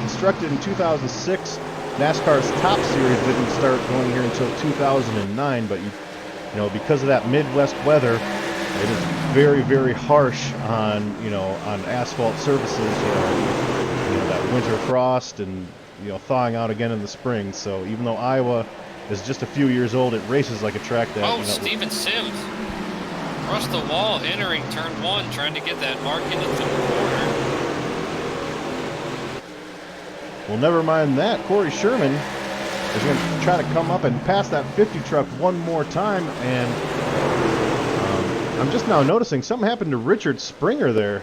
constructed in 2006. NASCAR's Top Series didn't start going here until 2009, but because of that Midwest weather, it is very, very harsh on on asphalt surfaces. That winter frost and thawing out again in the spring. So even though Iowa is just a few years old, it races like a track that. Steven Sims across the wall, entering turn 1, trying to get that mark into the corner. Well, never mind that. Corey Sherman is going to try to come up and pass that 50 truck one more time, and I'm just now noticing something happened to Richard Springer there.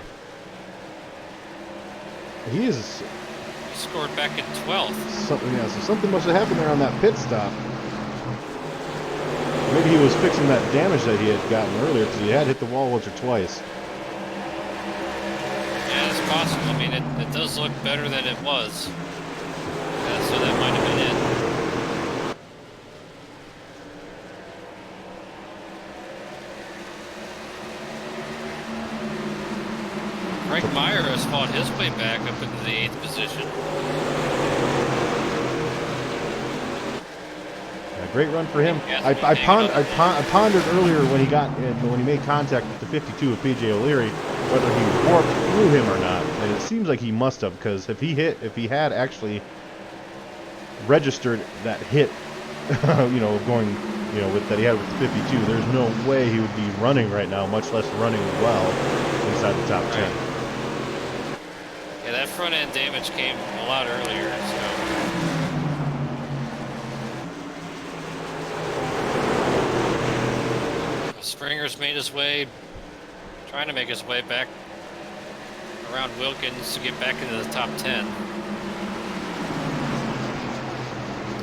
He scored back in 12th. So something must have happened there on that pit stop. Maybe he was fixing that damage that he had gotten earlier, because he had hit the wall once or twice. Yeah, it's possible. I mean, it does look better than it was. So that might have been it. Frank Meyer has fought his way back up into the 8th position. A great run for him. I pondered earlier when he made contact with the 52 of PJ O'Leary whether he warped through him or not, and it seems like he must have, because if he had actually registered that hit, going, that he had with the 52, there's no way he would be running right now, much less running well inside the top 10. Yeah, that front end damage came a lot earlier, so. Springer's made his way, trying to make his way back around Wilkins to get back into the top 10.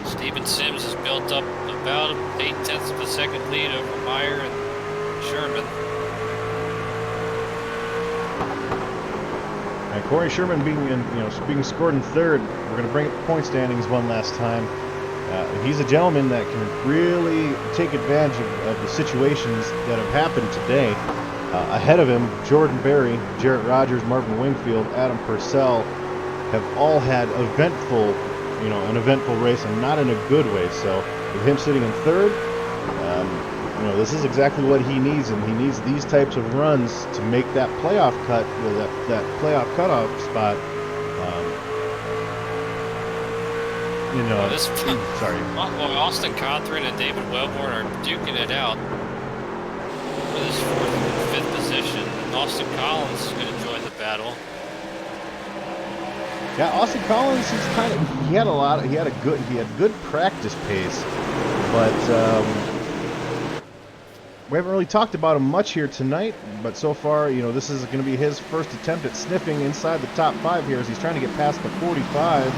Steven Sims has built up about 0.8 of a second lead over Meyer and Sherman. And Corey Sherman being scored in 3rd. We're going to bring up the point standings one last time. He's a gentleman that can really take advantage of the situations that have happened today. Ahead of him, Jordan Berry, Jarrett Rogers, Marvin Wingfield, Adam Purcell have all had an eventful race, and not in a good way. So with him sitting in 3rd, this is exactly what he needs, and he needs these types of runs to make that playoff cut, that playoff cutoff spot. Sorry. Well, Austin Cothran and David Wellborn are duking it out for this 4th and 5th position, and Austin Collins is going to join the battle. Yeah, Austin Collins, he had good practice pace, but we haven't really talked about him much here tonight. But so far, this is going to be his first attempt at sniffing inside the top 5 here, as he's trying to get past the 45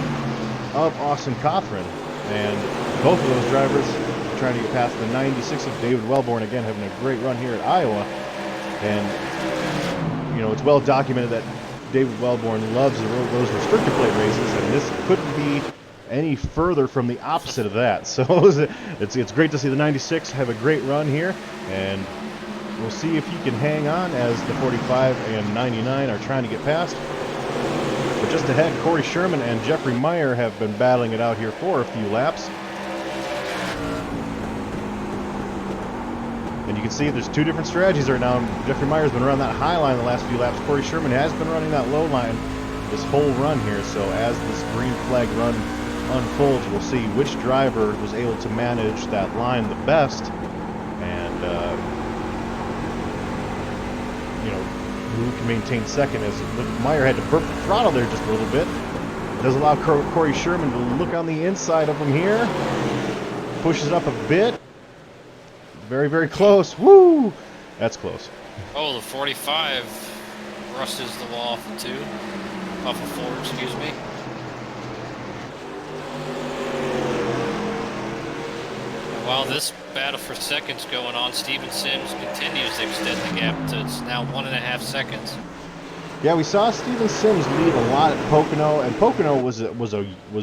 of Austin Cothran, and both of those drivers are trying to get past the 96 of David Wellborn, again having a great run here at Iowa. And it's well documented that David Wellborn loves those restrictor plate races, and this couldn't be any further from the opposite of that. So it's great to see the 96 have a great run here, and we'll see if he can hang on as the 45 and 99 are trying to get past. But just ahead, Corey Sherman and Jeffrey Meyer have been battling it out here for a few laps. And you can see there's two different strategies right now. Jeffrey Meyer's been running that high line the last few laps. Corey Sherman has been running that low line this whole run here. So as this green flag run unfolds, we'll see which driver was able to manage that line the best, and you know, who can maintain second. As Meyer had to burp the throttle there just a little bit. It does allow Corey Sherman to look on the inside of him here. Pushes up a bit. Very, very close. Woo! That's close. Oh, the 45 rushes the wall off of 2. Off of 4, excuse me. And while this battle for second's going on, Steven Sims continues to extend the gap to it's now 1.5 seconds. Yeah, we saw Steven Sims lead a lot at Pocono, and Pocono was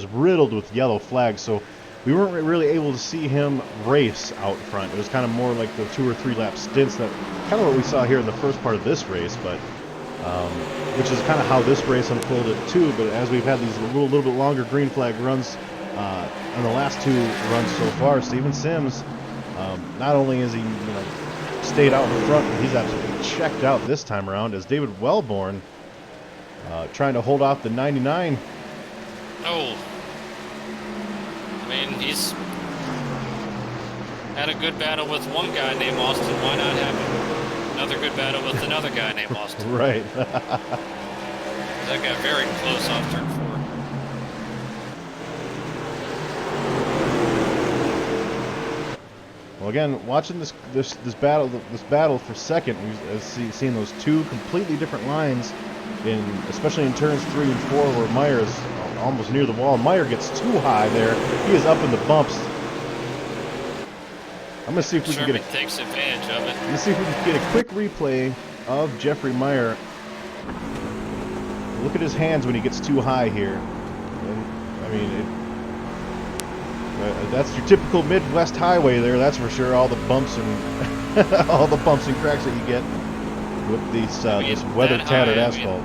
riddled with yellow flags, so we weren't really able to see him race out front. It was kind of more like the 2 or 3 lap stints, that kind of what we saw here in the first part of this race, but which is kind of how this race unfolded too. But as we've had these little bit longer green flag runs in the last 2 runs so far, Steven Sims not only is he stayed out in front, but he's absolutely checked out this time around, as David Wellborn trying to hold off the 99. Oh. I mean, he's had a good battle with one guy named Austin. Why not have another good battle with another guy named Austin? Right. That got very close off turn 4. Well, again, watching this battle for second, we've seen those 2 completely different lines, especially in turns 3 and 4, where Meyer is almost near the wall. Meyer gets too high there. He is up in the bumps. I'm gonna see if we can get takes advantage of it. Let's see if we can get a quick replay of Jeffrey Meyer. Look at his hands when he gets too high here. I mean, that's your typical Midwest highway there. That's for sure. All the bumps and all the bumps and cracks that you get with these this weather-tattered asphalt.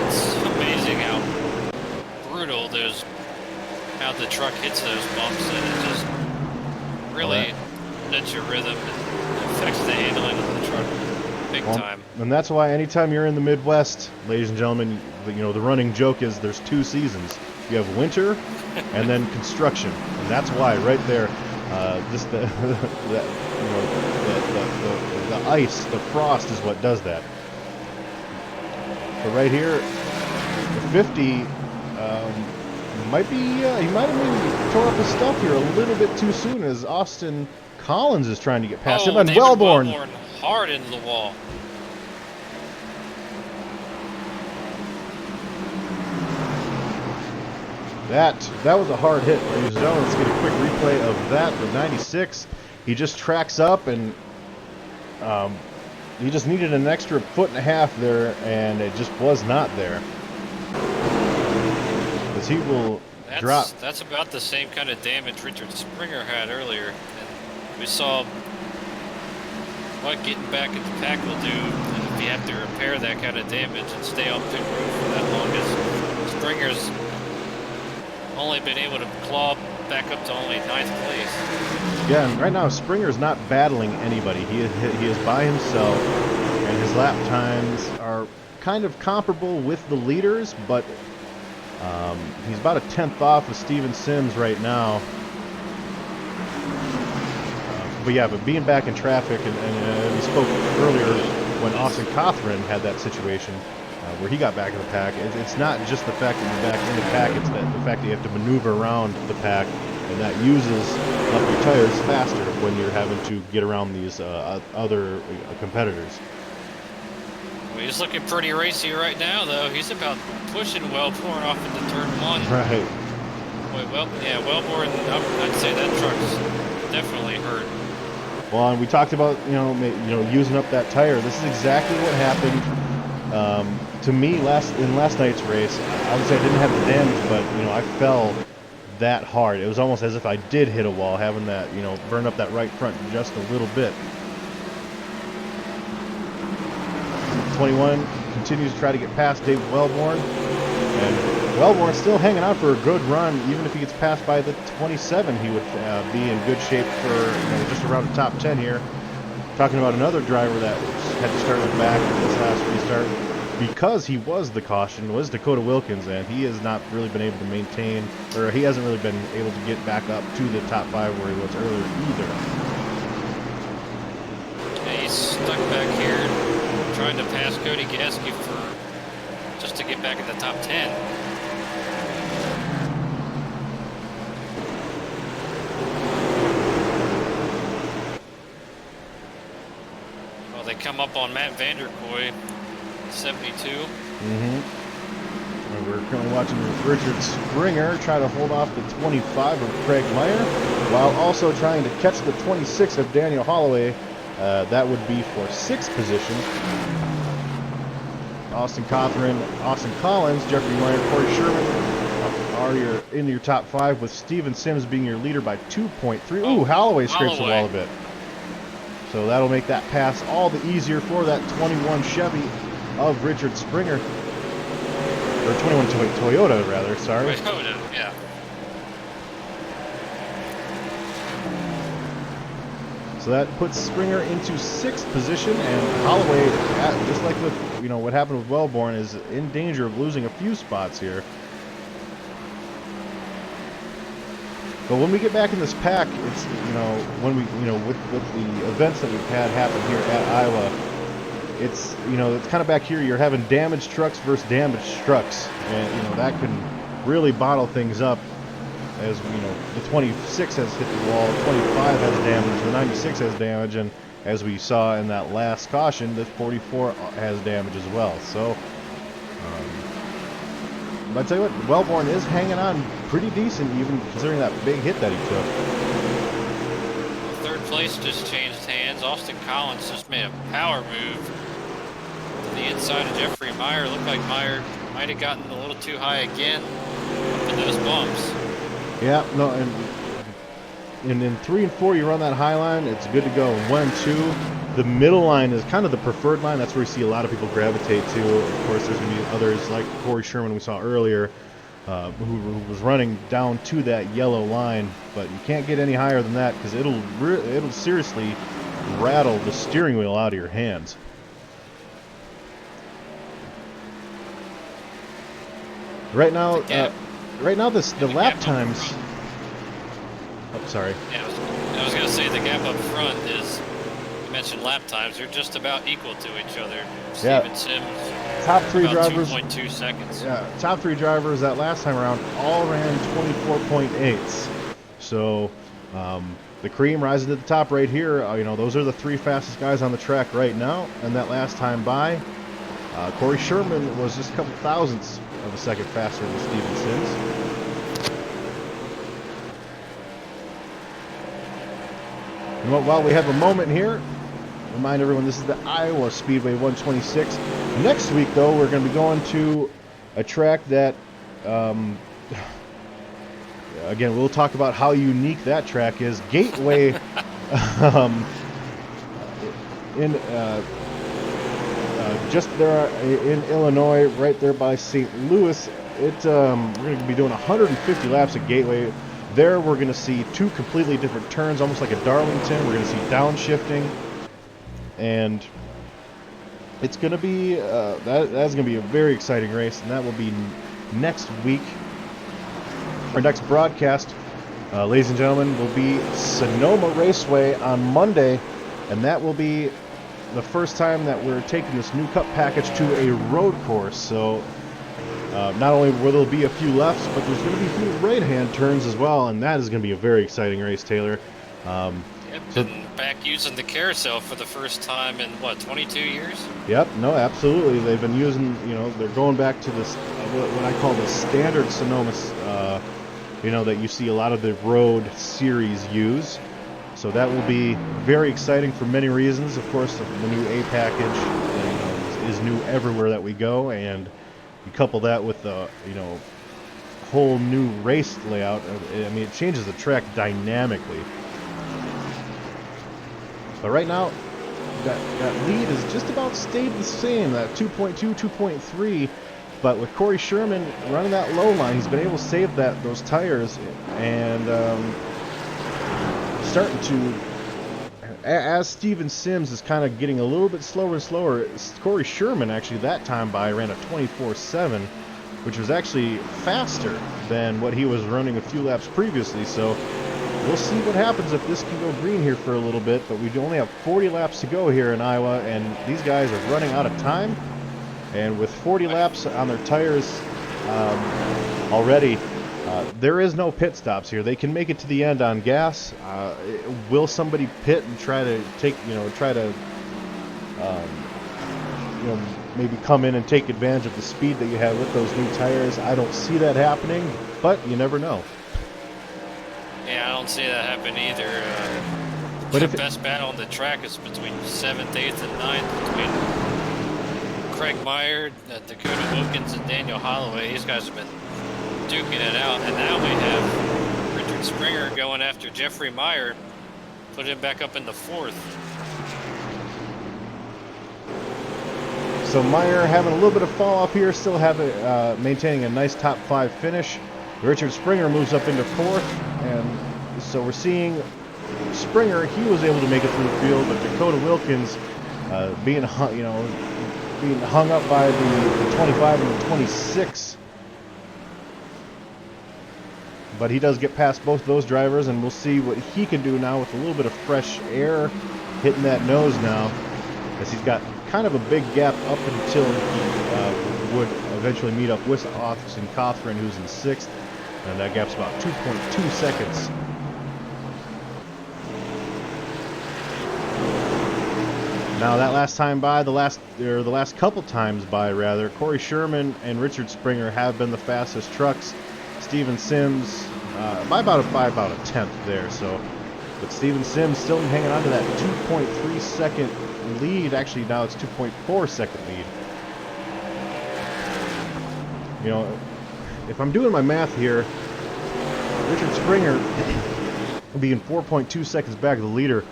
It's amazing how brutal how the truck hits those bumps, and it just really sets your rhythm and affects the handling of the truck big time. And that's why anytime you're in the Midwest, ladies and gentlemen, the running joke is there's 2 seasons. You have winter and then construction, and that's why right there, just the ice, the frost is what does that. But right here, the 50 might be he might have maybe torn up his stuff here a little bit too soon, as Austin Collins is trying to get past him, and David Wellborn hard into the wall. That was a hard hit, ladies and gentlemen. Let's get a quick replay of that. The 96, he just tracks up, and he just needed an extra 1.5 feet there, and it just was not there. Because he will drop. That's about the same kind of damage Richard Springer had earlier, and we saw what getting back in the pack will do if you have to repair that kind of damage and stay on pit road for that long. As Springer's only been able to claw back up to only 9th place. Yeah, and right now Springer's not battling anybody. He is by himself, and his lap times are kind of comparable with the leaders, but he's about a 10th off of Steven Sims right now. But being back in traffic, and we spoke earlier when Austin Cothran had that situation where he got back in the pack. It's not just the fact that you're back in the pack, it's the fact that you have to maneuver around the pack, and that uses up your tires faster when you're having to get around these other competitors. Well, he's looking pretty racy right now, though. He's about pushing Wellborn off into turn 1. Right. Wait, Wellborn, I'd say that truck's definitely hurt. Well, and we talked about using up that tire. This is exactly what happened to me in last night's race. Obviously, I didn't have the damage, but I fell that hard. It was almost as if I did hit a wall, having that burn up that right front just a little bit. 21 continues to try to get past Dave Wellborn, and Wellborn still hanging out for a good run. Even if he gets passed by the 27, he would be in good shape for just around the top 10 here. talking about another driver that had to start with back in this last restart because he was the caution, was Dakota Wilkins, and he has not really been able to maintain, or he hasn't really been able to get back up to the top 5 where he was earlier either. Yeah, he's stuck back here trying to pass Cody Gasky just to get back in the top 10. Well, they come up on Matt Vanderkoy, 72. And we're currently watching Richard Springer try to hold off the 25 of Craig Meyer, while also trying to catch the 26 of Daniel Holloway. That would be for 6th position. Austin Cothran, Austin Collins, Jeffrey Meyer, Corey Sherman are in your top 5, with Steven Sims being your leader by 2.3. Ooh, Holloway scrapes the wall a bit. So that'll make that pass all the easier for that 21 Chevy of Richard Springer. Or 21 Toyota, rather, sorry. Toyota, yeah. So that puts Springer into 6th position, and Holloway, just like with what happened with Wellborn, is in danger of losing a few spots here. But when we get back in this pack, it's when we with the events that we've had happen here at Iowa, it's it's kind of back here. You're having damaged trucks versus damaged trucks, and that can really bottle things up. As the 26 has hit the wall, 25 has damage, the 96 has damage, and as we saw in that last caution, the 44 has damage as well. So, but I tell you what, Wellborn is hanging on pretty decent, even considering that big hit that he took. Third place just changed hands. Austin Collins just made a power move to the inside of Jeffrey Meyer. Looked like Meyer might have gotten a little too high again up in those bumps. Yeah, no, and in 3 and 4, you run that high line, it's good to go. In 1 and 2, the middle line is kind of the preferred line. That's where you see a lot of people gravitate to. Of course, there's going to be others like Corey Sherman we saw earlier, who was running down to that yellow line. But you can't get any higher than that because it'll seriously rattle the steering wheel out of your hands. Right now. Right now, the lap times. Oh, sorry. Yeah, I was going to say the gap up front is. You mentioned lap times; they're just about equal to each other. Steven Sims. Top 3 about drivers. 2.2 seconds. Yeah, top 3 drivers that last time around all ran 24.8s. So, the cream rising to the top right here. Those are the 3 fastest guys on the track right now. And that last time by, Corey Sherman was just a couple thousandths of a second faster than Steven Sims. And while we have a moment here, remind everyone this is the Iowa Speedway 126. Next week, though, we're going to be going to a track that, again, we'll talk about how unique that track is. Gateway just there in Illinois, right there by St. Louis. We're going to be doing 150 laps at Gateway. There we're going to see 2 completely different turns, almost like a Darlington. We're going to see downshifting, and it's going to be that's going to be a very exciting race, and that will be next week. Our next broadcast, ladies and gentlemen, will be Sonoma Raceway on Monday, and that will be the first time that we're taking this new Cup package to a road course. So not only will there be a few lefts, but there's going to be a few right-hand turns as well, and that is going to be a very exciting race, Taylor. Been back using the carousel for the first time in, 22 years? Yep, no, absolutely. They've been using, they're going back to this, what I call the standard Sonoma, that you see a lot of the road series use. So that will be very exciting for many reasons. Of course, the new A package is new everywhere that we go, and you couple that with the whole new race layout. I mean, it changes the track dynamically. But right now, that lead has just about stayed the same, that 2.2, 2.3. But with Corey Sherman running that low line, he's been able to save those tires and starting to as Steven Sims is kind of getting a little bit slower and slower, Corey Sherman actually that time by ran a 24.7, which was actually faster than what he was running a few laps previously. So we'll see what happens if this can go green here for a little bit, but we only have 40 laps to go here in Iowa, and these guys are running out of time. And with 40 laps on their tires already, there is no pit stops here. They can make it to the end on gas. Will somebody pit and try to take, maybe come in and take advantage of the speed that you have with those new tires? I don't see that happening, but you never know. Yeah, I don't see that happen either. But the if best battle on the track is between 7th, 8th, and 9th, between Craig Meyer, Dakota Wilkins, and Daniel Holloway. These guys have been duking it out, and now we have Richard Springer going after Jeffrey Meyer, put him back up into 4th. So Meyer having a little bit of fall off here, still maintaining a nice top 5 finish. Richard Springer moves up into 4th, and so we're seeing Springer. He was able to make it through the field, but Dakota Wilkins being hung up by the 25 and the 26. But he does get past both those drivers, and we'll see what he can do now with a little bit of fresh air hitting that nose now, as he's got kind of a big gap up until he would eventually meet up with Austin Cothran, who's in 6th, and that gap's about 2.2 seconds. Now that last time by, the last couple times by rather, Corey Sherman and Richard Springer have been the fastest trucks. Steven Sims by about a tenth there. So, but Steven Sims still hanging on to that 2.3 second lead. Actually, now it's 2.4 second lead. You know, if I'm doing my math here, Richard Springer being 4.2 seconds back of the leader.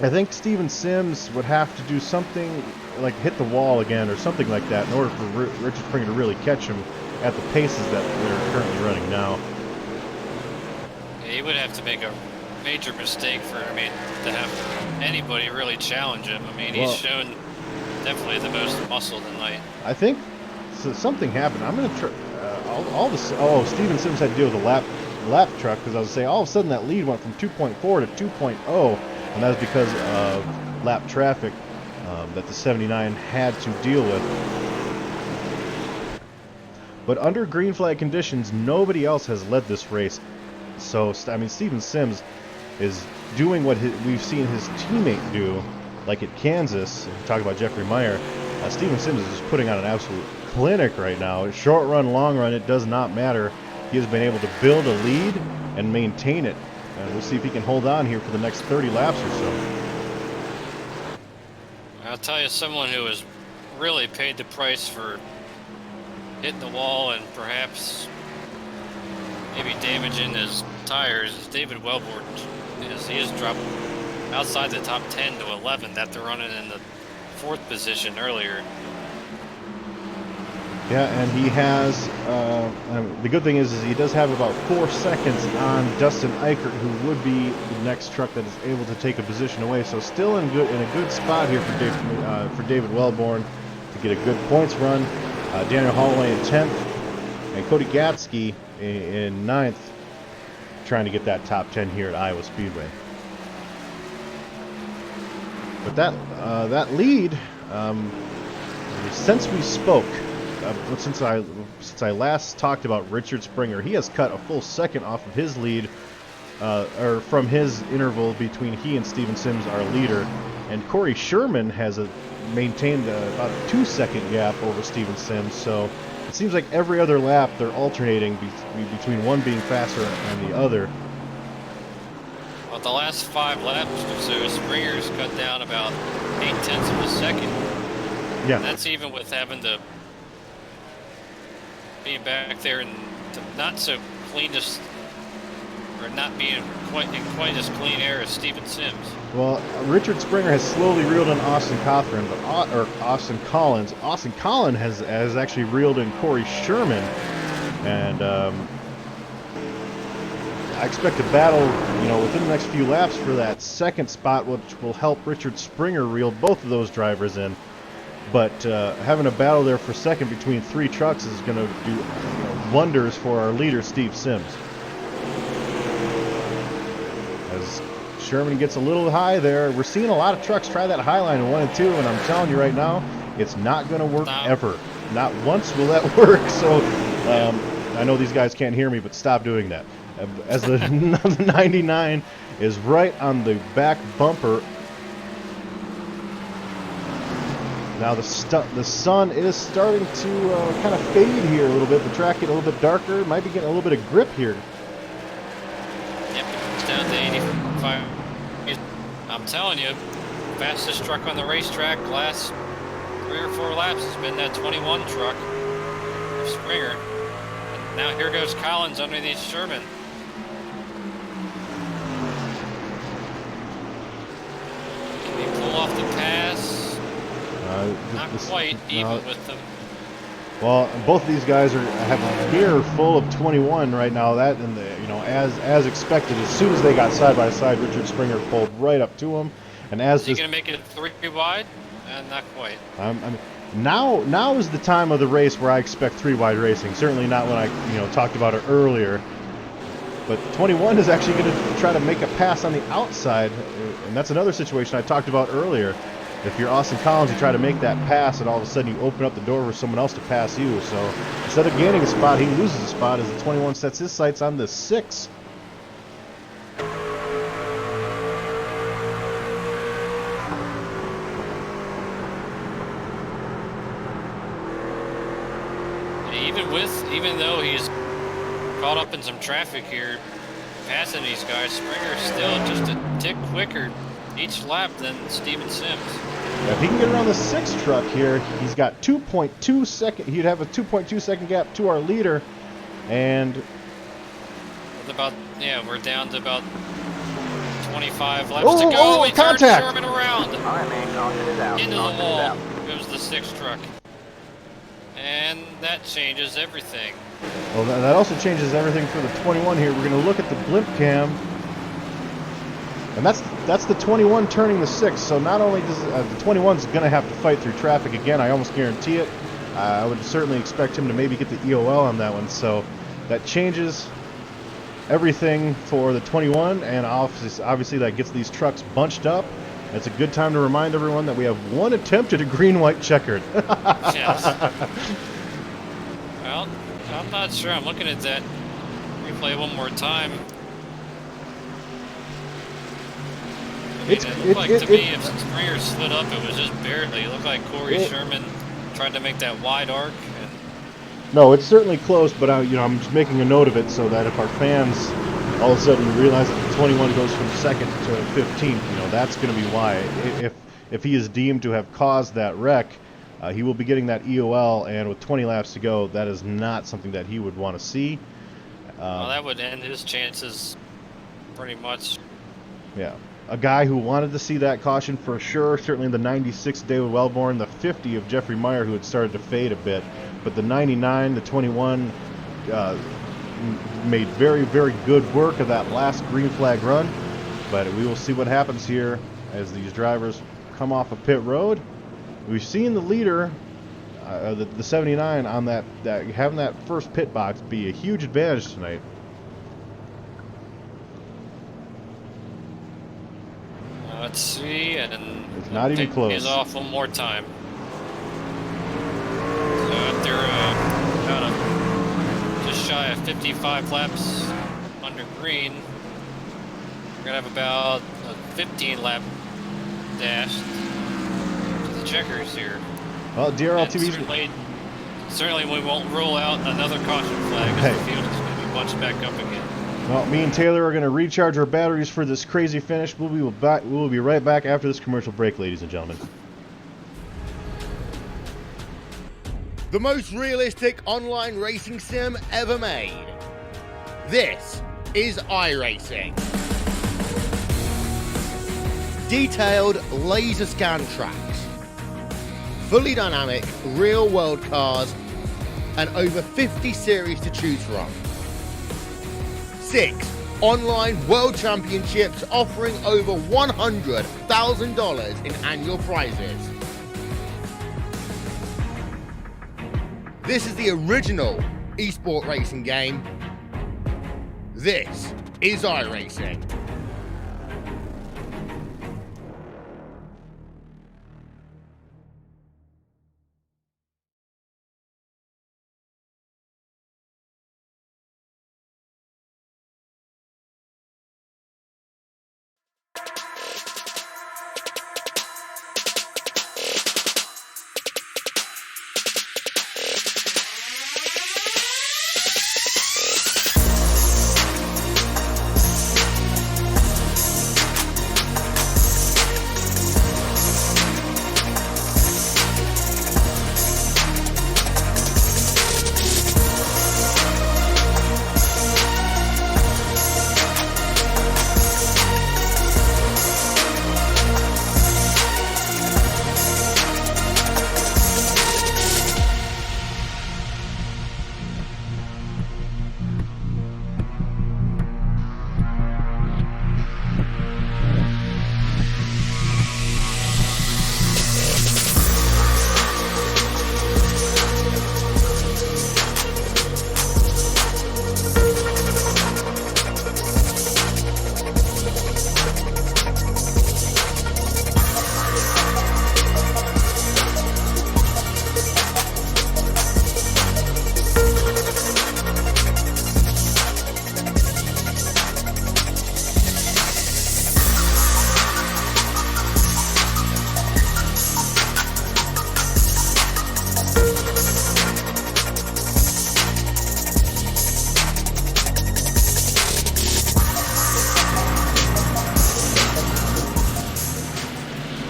I think Steven Sims would have to do something like hit the wall again or something like that in order for Richard Springer to really catch him at the paces that they're currently running now. Yeah, he would have to make a major mistake for, to have anybody really challenge him. He's shown definitely the most muscle tonight. I think something happened. I'm going to try Steven Sims had to deal with a lap truck, because I was saying all of a sudden that lead went from 2.4 to 2.0, and that was because of lap traffic that the 79 had to deal with. But under green flag conditions, nobody else has led this race. So, Steven Sims is doing what we've seen his teammate do, like at Kansas. Talk about Jeffrey Meyer. Steven Sims is just putting on an absolute clinic right now. Short run, long run, it does not matter. He has been able to build a lead and maintain it. And we'll see if he can hold on here for the next 30 laps or so. I'll tell you, someone who has really paid the price for hitting the wall and perhaps maybe damaging his tires is David Wellborn. He has dropped outside the top 10 to 11 after running in the 4th position earlier. Yeah, and he has, the good thing is he does have about 4 seconds on Dustin Eichert, who would be the next truck that is able to take a position away. So still in a good spot here for David Wellborn to get a good points run. Daniel Holloway in 10th, and Cody Gatsky in 9th, trying to get that top 10 here at Iowa Speedway. But that lead, since we spoke, since I last talked about Richard Springer, he has cut a full second off of his lead, or from his interval between he and Steven Sims, our leader, and Corey Sherman has maintained about a 2-second gap over Steven Sims. So it seems like every other lap they're alternating between one being faster and the other. Well, the last 5 laps or so, Springer's cut down about 0.8 of a second. Yeah, and that's even with having to be back there in the not so cleanest, or not being in quite as clean air as Steven Sims. Well, Richard Springer has slowly reeled in Austin Cothran, or Austin Collins. Austin Collins has actually reeled in Corey Sherman, and I expect a battle, you know, within the next few laps for that second spot, which will help Richard Springer reel both of those drivers in. But having a battle there for second between 3 trucks is going to do wonders for our leader, Steve Sims. As Sherman gets a little high there, we're seeing a lot of trucks try that high line in 1 and 2, and I'm telling you right now, it's not going to work ever. Not once will that work. So I know these guys can't hear me, but stop doing that. As the 99 is right on the back bumper. Now the sun is starting to kind of fade here a little bit. The track getting a little bit darker. Might be getting a little bit of grip here. Yep, it's down to 85. I'm telling you, fastest truck on the racetrack last 3 or 4 laps has been that 21 truck of Springer. And now here goes Collins underneath Sherman. Can he pull off the pass? Not quite even with them. Well, both of these guys have a mirror full of 21 right now. That and as expected, as soon as they got side by side, Richard Springer pulled right up to him. And as is he going to make it 3 wide? Not quite. I mean, now is the time of the race where I expect 3 wide racing. Certainly not when I talked about it earlier. But 21 is actually going to try to make a pass on the outside, and that's another situation I talked about earlier. If you're Austin Collins, you try to make that pass, and all of a sudden you open up the door for someone else to pass you. So instead of gaining a spot, he loses a spot as the 21 sets his sights on the 6. Even though he's caught up in some traffic here, passing these guys, Springer's still just a tick quicker each lap than Steven Sims. If he can get around the 6 truck here, he's got 2.2 second. He'd have a 2.2 second gap to our leader, and we're down to about 25 laps to go. He contact! turns Sherman around. All right, man, caution is out. Into the Caution is wall out. goes the 6 truck, and that changes everything. Well, that also changes everything for the 21 here. We're going to look at the blimp cam. And that's the 21 turning the 6. So not only does the 21's going to have to fight through traffic again, I almost guarantee it. I would certainly expect him to maybe get the EOL on that one. So that changes everything for the 21, and obviously that gets these trucks bunched up. It's a good time to remind everyone that we have 1 attempt at a green-white checkered. Yes. Well, I'm not sure. I'm looking at that replay one more time. It looked like to me if Springer slid up, it was just barely. It looked like Corey Sherman tried to make that wide arc. And no, it's certainly close, but I'm just making a note of it so that if our fans all of a sudden realize that the 21 goes from 2nd to 15th, that's going to be why. If he is deemed to have caused that wreck, he will be getting that EOL, and with 20 laps to go, that is not something that he would want to see. Well, that would end his chances pretty much. Yeah. A guy who wanted to see that caution for sure, certainly the 96 David Wellborn, the 50 of Jeffrey Meyer, who had started to fade a bit. But the 99, the 21 made very, very good work of that last green flag run. But we will see what happens here as these drivers come off a pit road. We've seen the leader, the 79, on that having that first pit box be a huge advantage tonight. Let's see, and it's not even close. He's off one more time. So after about just shy of 55 laps under green, we're gonna have about a 15 lap dash to the checkers here. Well, DRL TV. Certainly we won't rule out another caution flag as the field is going to be bunched back up again. Well, me and Taylor are going to recharge our batteries for this crazy finish. We will be right back after this commercial break, ladies and gentlemen. The most realistic online racing sim ever made. This is iRacing. Detailed laser scan tracks, fully dynamic real world cars, and over 50 series to choose from. 6 online world championships offering over $100,000 in annual prizes. This is the original esport racing game. This is iRacing.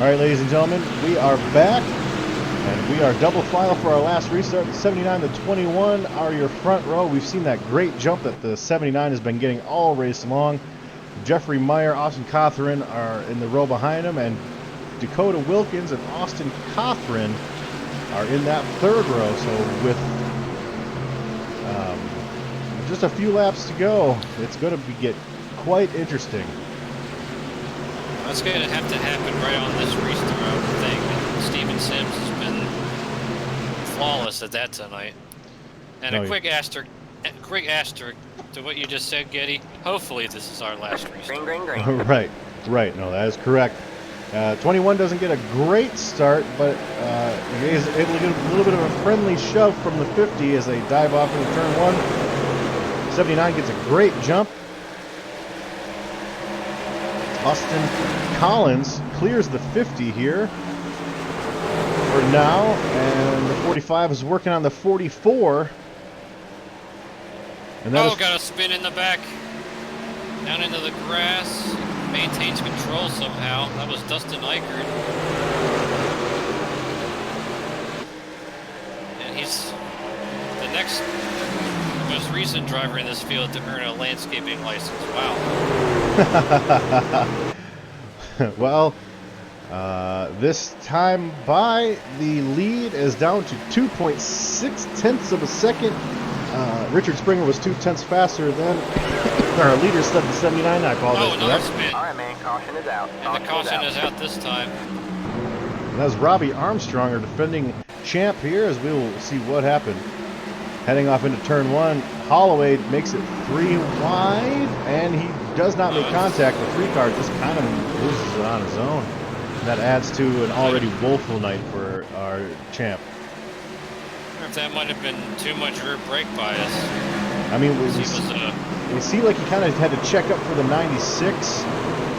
All right, ladies and gentlemen, we are back, and we are double file for our last restart. The 79 to 21 are your front row. We've seen that great jump that the 79 has been getting all race long. Jeffrey Meyer, Austin Cothran are in the row behind him, and Dakota Wilkins and Austin Cothran are in that third row. So with just a few laps to go, it's going to get quite interesting. That's going to have to happen right on this restart thing. And Steven Sims has been flawless at that tonight. And a quick asterisk to what you just said, Getty. Hopefully this is our last restart. Green, green, green. Right. No, that is correct. 21 doesn't get a great start, but he is able to get a little bit of a friendly shove from the 50 as they dive off into turn 1. 79 gets a great jump. Austin Collins clears the 50 here for now, and the 45 is working on the 44. And that got a spin in the back, down into the grass, maintains control somehow. That was Dustin Eichert. And he's the next most recent driver in this field to earn a landscaping license. Wow. Well, this time by the lead is down to 2.6 tenths of a second. Richard Springer was 2 tenths faster than our leader stuck to 79. I apologize for that. Spin. All right, man. Caution is out. And the caution is out this time. And that's Robbie Armstrong, our defending champ here, as we will see what happened. Heading off into turn 1, Holloway makes it 3 wide, and he does not make contact. The 3 car just kind of loses it on his own. And that adds to an already woeful night for our champ. I wonder if that might have been too much rear brake bias. I mean, it seemed like he kind of had to check up for the 96,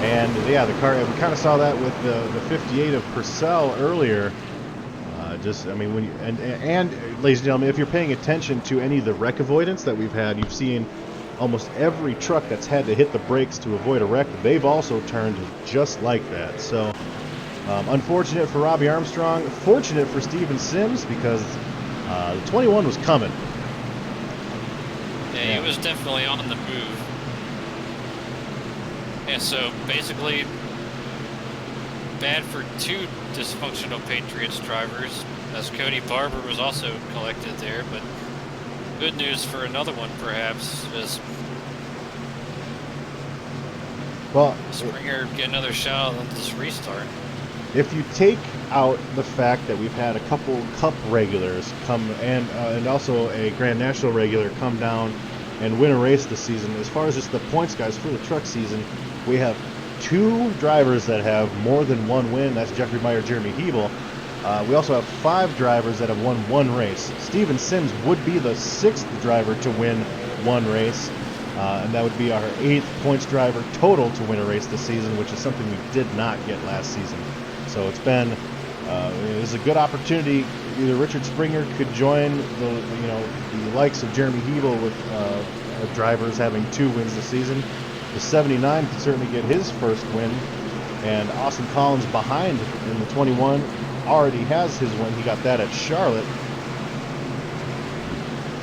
and yeah, the car. We kind of saw that with the 58 of Purcell earlier. I mean, when you, and ladies and gentlemen, if you're paying attention to any of the wreck avoidance that we've had, you've seen almost every truck that's had to hit the brakes to avoid a wreck. They've also turned just like that. So, unfortunate for Robbie Armstrong. Fortunate for Steven Sims because the 21 was coming. Yeah, he was definitely on the move. And so basically, bad for 2 dysfunctional Patriots drivers, as Cody Barber was also collected there, but good news for another one perhaps, as Well, Springer get another shot on this restart. if you take out the fact that we've had a couple Cup regulars come and also a Grand National regular come down and win a race this season, as far as just the points guys for the truck season, we have 2 drivers that have more than 1 win. That's Jeffrey Meyer, Jeremy Hebel. We also have 5 drivers that have won 1 race. Steven Sims would be the 6th driver to win 1 race, and that would be our 8th points driver total to win a race this season, which is something we did not get last season. So it's been it was a good opportunity. Either Richard Springer could join the likes of Jeremy Hebel with drivers having 2 wins this season. The 79 could certainly get his first win, and Austin Collins behind in the 21 already has his win. He got that at Charlotte.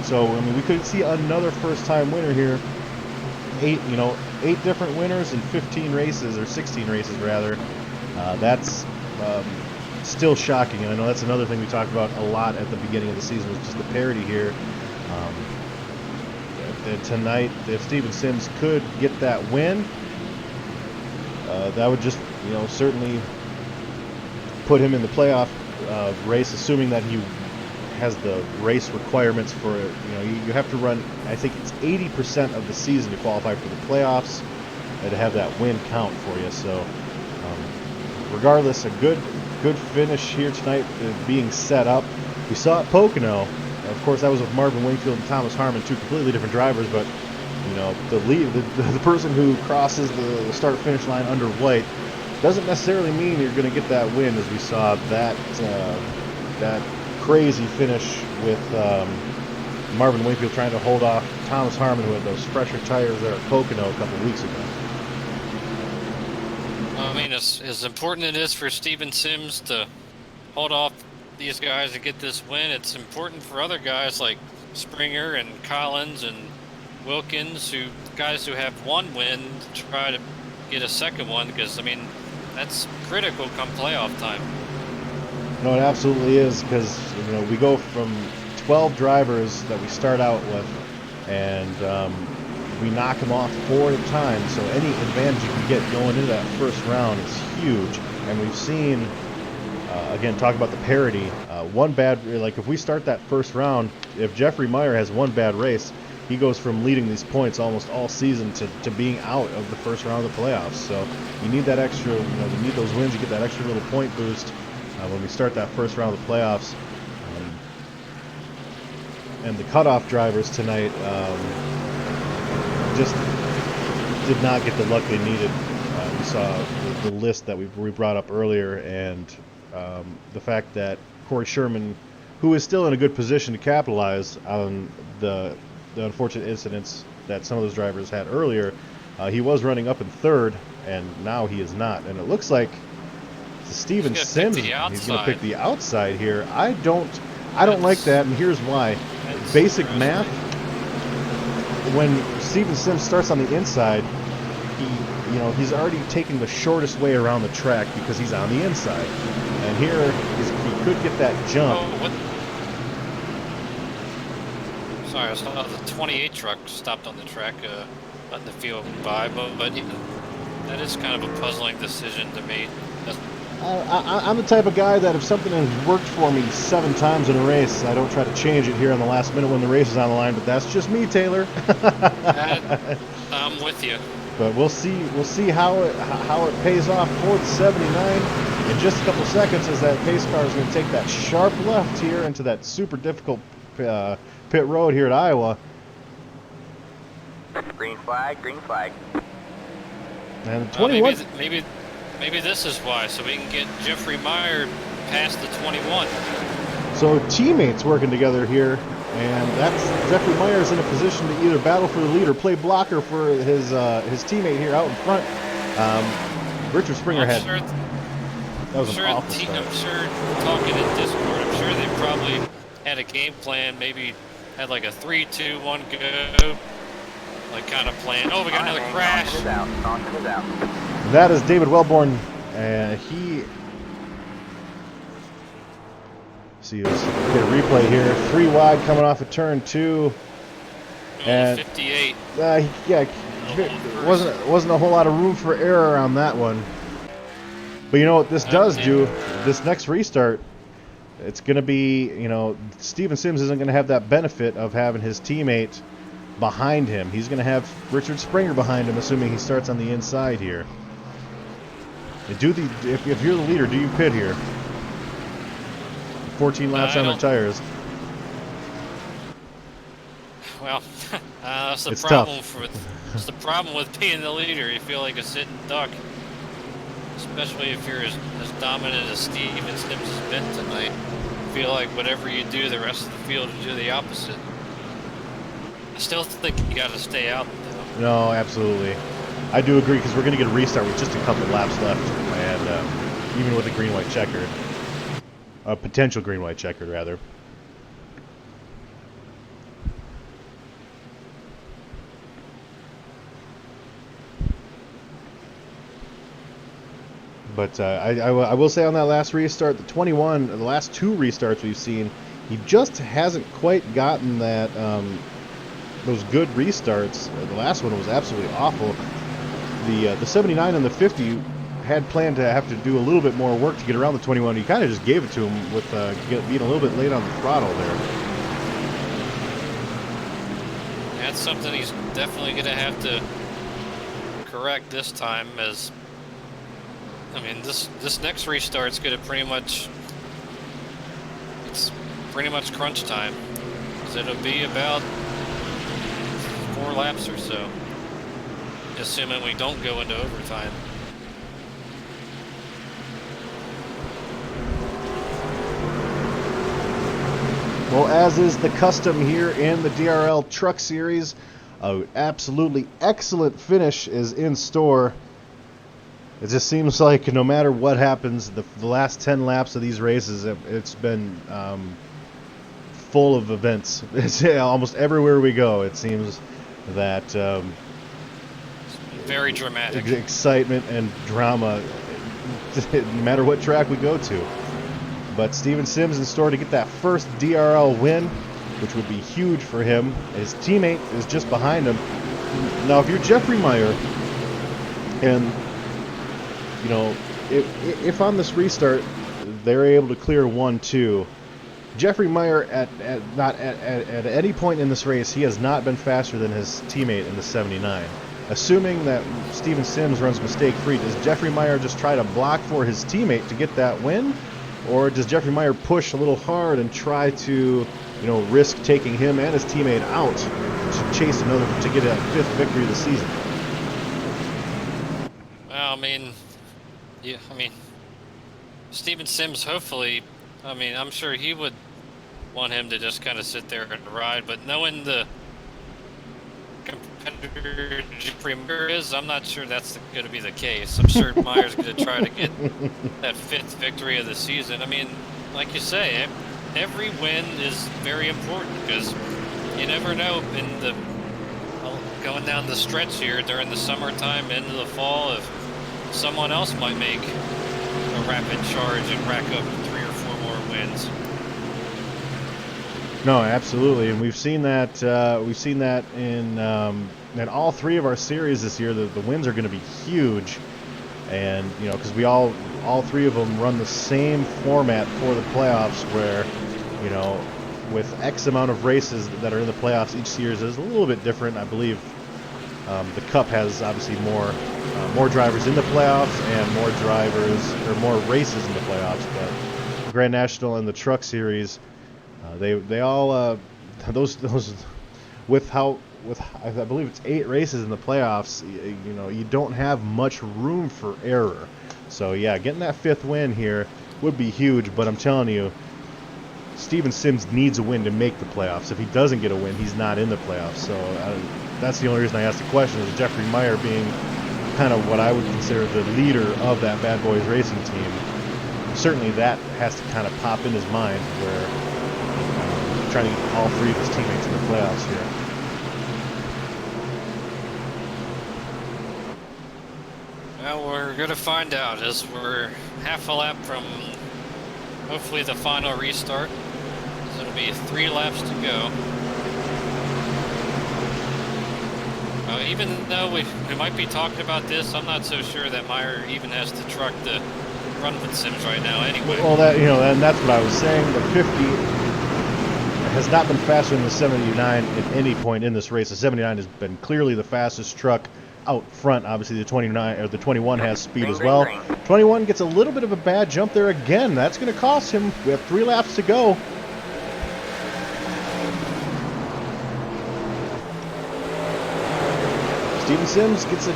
So I mean, we could see another first-time winner here. 8 different winners in 15 races, or 16 races rather. That's still shocking, and I know that's another thing we talked about a lot at the beginning of the season, was just the parity here. Tonight, if Steven Sims could get that win, that would just certainly put him in the playoff race, assuming that he has the race requirements for it. You have to run, I think it's 80% of the season to qualify for the playoffs and to have that win count for you. So regardless, a good finish here tonight being set up. We saw at Pocono, of course that was with Marvin Wingfield and Thomas Harmon, 2 completely different drivers, but the person who crosses the start finish line under white doesn't necessarily mean you're going to get that win, as we saw that crazy finish with Marvin Wingfield trying to hold off Thomas Harmon, who had those fresher tires there at Pocono a couple weeks ago. I mean, as important it is for Steven Sims to hold off these guys and get this win, it's important for other guys like Springer and Collins and Wilkins, guys who have 1 win, to try to get a second one, because I mean, that's critical come playoff time. No, it absolutely is, because we go from 12 drivers that we start out with, and we knock them off 4 at a time. So any advantage you can get going into that first round is huge. And we've seen, again, talk about the parity. One bad, like if we start that first round, if Jeffrey Meyer has 1 bad race, he goes from leading these points almost all season to being out of the first round of the playoffs. So you need that extra, you need those wins. You get that extra little point boost when we start that first round of the playoffs. And the cutoff drivers tonight just did not get the luck they needed. We saw the list that we brought up earlier, and the fact that Corey Sherman, who is still in a good position to capitalize on the unfortunate incidents that some of those drivers had earlier, he was running up in 3rd, and now he is not. And it looks like Steven Sims, he's going to pick the outside here. I don't like that, and here's why. Basic math, when Steven Sims starts on the inside, he's already taking the shortest way around the track because he's on the inside. And here, he could get that jump. Sorry, I saw the 28 truck stopped on the track, letting the field by, but that is kind of a puzzling decision to me. I'm the type of guy that if something has worked for me 7 times in a race, I don't try to change it here in the last minute when the race is on the line. But that's just me, Taylor. I'm with you. But we'll see how it pays off for the 79 in just a couple seconds, as that pace car is going to take that sharp left here into that super difficult pit road here at Iowa. Green flag, green flag. And 21. Maybe this is why, so we can get Jeffrey Meyer past the 21. So teammates working together here, and that's Jeffrey Meyer's in a position to either battle for the lead or play blocker for his teammate here out in front. Richard Springer had. That was an awful start. I'm sure, talking in Discord, I'm sure they probably had a game plan, maybe had like a 3-2-1 go, like kind of plan. Oh, we got another crash. Caution is out. That is David Wellborn, and he. See, let's get a replay here. 3 wide coming off of turn 2, and 58. yeah, wasn't a whole lot of room for error on that one. But you know what this does do? This next restart, it's going to be, you know, Steven Sims isn't going to have that benefit of having his teammate behind him. He's going to have Richard Springer behind him, assuming he starts on the inside here. If you're the leader, do you pit here? 14 laps on the tires. Well, that's the It's problem tough. it's the problem with being the leader. You feel like a sitting duck, especially if you're as dominant as Steven Sims has been tonight. You feel like whatever you do, the rest of the field will do the opposite. I still think you got to stay out, though. No, absolutely. I do agree, because we're going to get a restart with just a couple laps left, and even with a green-white checkered. A potential green-white checkered, rather. But I will say on that last restart, the last two restarts we've seen, he just hasn't quite gotten that those good restarts. The last one was absolutely awful. The 79 and the 50 had planned to have to do a little bit more work to get around the 21. He kind of just gave it to him with being a little bit late on the throttle there. That's something he's definitely going to have to correct this time, as I mean, this next restart's going to it's pretty much crunch time, because it'll be about 4 laps or so, assuming we don't go into overtime. Well, as is the custom here in the DRL Truck Series, an absolutely excellent finish is in store. It just seems like no matter what happens, the last 10 laps of these races, it's been full of events. It's almost everywhere we go, it seems that very dramatic excitement and drama, no matter what track we go to. But Steven Sims in store to get that first DRL win, which would be huge for him. His teammate is just behind him. Now, if you're Jeffrey Meyer, and you know, if on this restart they're able to clear 1-2, Jeffrey Meyer not at any point in this race, he has not been faster than his teammate in the 79. Assuming that Steven Sims runs mistake-free, does Jeffrey Meyer just try to block for his teammate to get that win? Or does Jeffrey Meyer push a little hard and try to, you know, risk taking him and his teammate out to chase to get a 5th victory of the season? Well, I mean, Steven Sims, hopefully, I mean, I'm sure he would want him to just kind of sit there and ride, but knowing the competitor Jeffrey Meyer is, I'm not sure that's going to be the case. I'm sure Meyer's going to try to get that 5th victory of the season. I mean, like you say, every win is very important, because you never know going down the stretch here during the summertime into the fall if someone else might make a rapid charge and rack up 3 or 4 more wins. No, absolutely, and we've seen that. In all 3 of our series this year. The wins are going to be huge, and you know, because we all 3 of them run the same format for the playoffs, where, you know, with X amount of races that are in the playoffs each series is a little bit different. I believe the Cup has obviously more drivers in the playoffs and more races in the playoffs, but the Grand National and the Truck Series, they all those with I believe it's 8 races in the playoffs. You know, you don't have much room for error. So yeah, getting that 5th win here would be huge. But I'm telling you, Steven Sims needs a win to make the playoffs. If he doesn't get a win, he's not in the playoffs. So that's the only reason I asked the question, is Jeffrey Meyer being kind of what I would consider the leader of that Bad Boys Racing team. Certainly that has to kind of pop in his mind, where trying to get all 3 of his teammates in the playoffs here. Well, we're going to find out as we're half a lap from hopefully the final restart. So it'll be 3 laps to go. Oh even though we might be talking about this, I'm not so sure that Meyer even has the truck to run with Sims right now anyway. Well, and that's what I was saying. The 50 has not been faster than the 79 at any point in this race. The 79 has been clearly the fastest truck out front. Obviously, the 29 or the 21 has speed as well. 21 gets a little bit of a bad jump there again. That's going to cost him. We have 3 laps to go. Steven Sims gets a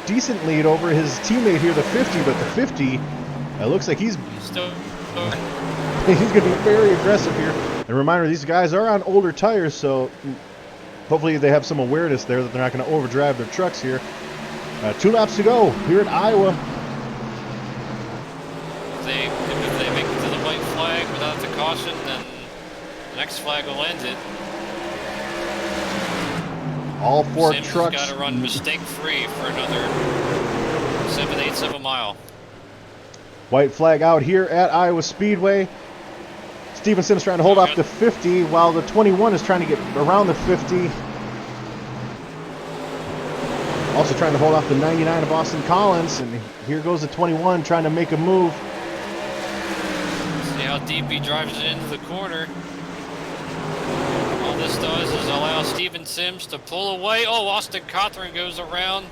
decent lead over his teammate here, the 50, but the 50 looks like he's Still, he's going to be very aggressive here. And reminder, these guys are on older tires, so hopefully they have some awareness there that they're not going to overdrive their trucks here. 2 laps to go here at Iowa. if they make it to the white flag without the caution, then the next flag will end it. All 4 Sims trucks. got to run mistake-free for another 7/8 of a mile. White flag out here at Iowa Speedway. Steven Sims trying to hold off the 50 while the 21 is trying to get around the 50. Also trying to hold off the 99 of Austin Collins. And here goes the 21 trying to make a move. See how deep he drives it into the corner. All this does is allow Steven Sims to pull away. Oh, Austin Cothran goes around.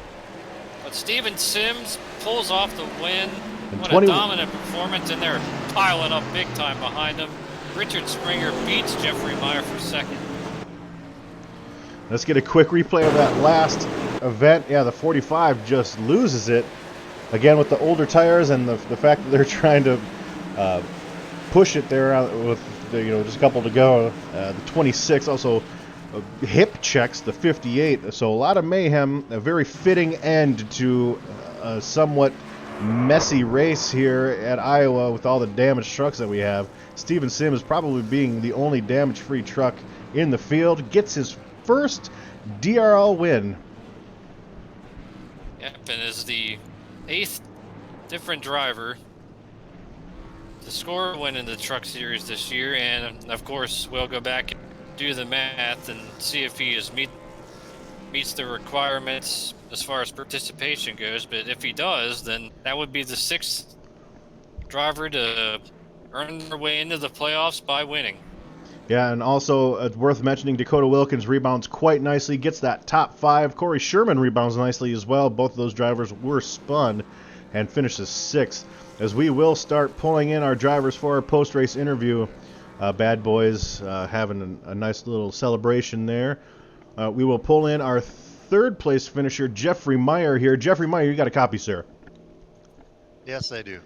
But Steven Sims pulls off the win. And What 20 a dominant performance, and they're piling up big time behind him. Richard Springer beats Jeffrey Meyer for second. Let's get a quick replay of that last event. Yeah, the 45 just loses it. Again, with the older tires and the fact that they're trying to push it there with just a couple to go. The 26 also hip checks the 58. So a lot of mayhem. A very fitting end to a somewhat messy race here at Iowa with all the damaged trucks that we have. Steven Sims probably being the only damage-free truck in the field. Gets his first DRL win. Yep, and is the 8th different driver to score a win in the Truck Series this year. And of course, we'll go back and do the math and see if he meets the requirements as far as participation goes. But if he does, then that would be the 6th driver to earn their way into the playoffs by winning. Yeah, and also worth mentioning, Dakota Wilkins rebounds quite nicely, gets that top 5. Corey Sherman rebounds nicely as well. Both of those drivers were spun and finishes 6th. As we will start pulling in our drivers for our post-race interview. Bad Boys having a nice little celebration there. We will pull in our 3rd place finisher, Jeffrey Meyer here. Jeffrey Meyer, you got a copy, sir? Yes, I do.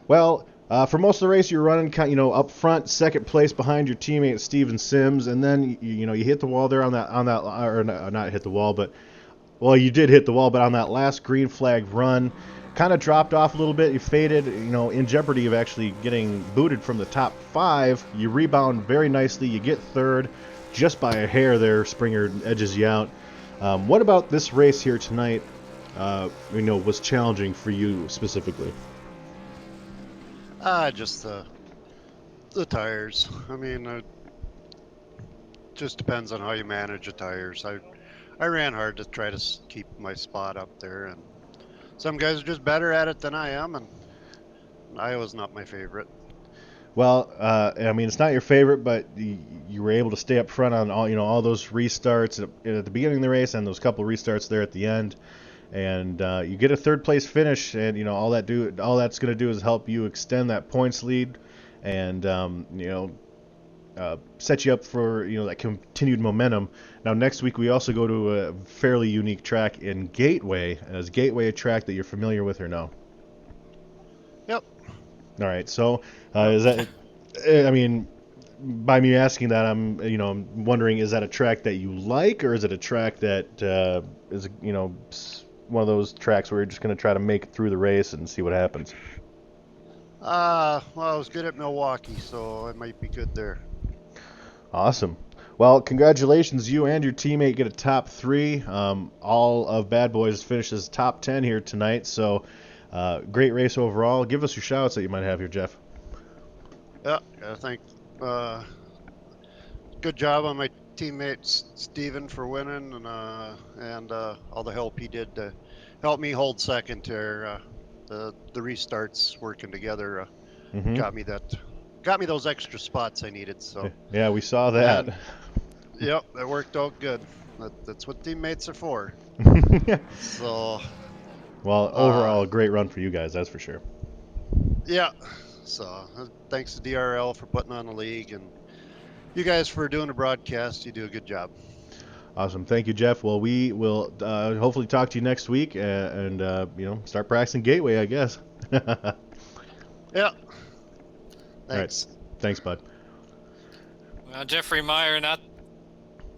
Well, for most of the race, you're running, up front, 2nd place behind your teammate Steven Sims, and then you hit the wall there on that, or not hit the wall, but you did hit the wall, but on that last green flag run, kind of dropped off a little bit. You faded, in jeopardy of actually getting booted from the top 5. You rebound very nicely. You get 3rd, just by a hair there. Springer edges you out. What about this race here tonight? Was challenging for you specifically? Just the tires. I mean, it just depends on how you manage the tires. I ran hard to try to keep my spot up there, and some guys are just better at it than I am, and Iowa's not my favorite. Well, I mean, it's not your favorite, but you were able to stay up front on all those restarts at the beginning of the race and those couple restarts there at the end. And you get a 3rd place finish, and all that's going to do is help you extend that points lead, and set you up for that continued momentum. Now next week we also go to a fairly unique track in Gateway. Is Gateway a track that you're familiar with or no? Yep. All right. So is that? I mean, by me asking that, I'm wondering, is that a track that you like, or is it a track that is one of those tracks where you're just going to try to make it through the race and see what happens? Well, I was good at Milwaukee, so I might be good there. Awesome. Well, congratulations. You and your teammate get a top 3. All of Bad Boys finishes top 10 here tonight, so great race overall. Give us your shout-outs that you might have here, Jeff. Yeah, I think good job on my teammate Steven for winning, and all the help he did to help me hold second there. The restarts working together Mm-hmm. got me those extra spots I needed. So Yeah, we saw that. and yep, it worked out good. That's what teammates are for. So Well, uh, overall, a great run for you guys, that's for sure. yeah. So thanks to DRL for putting on the league, and you guys for doing the broadcast. You do a good job. Awesome. Thank you, Jeff. Well, we will hopefully talk to you next week and start practicing Gateway, I guess. Yeah. All right. Thanks. Thanks, bud. Well, Jeffrey Meyer, not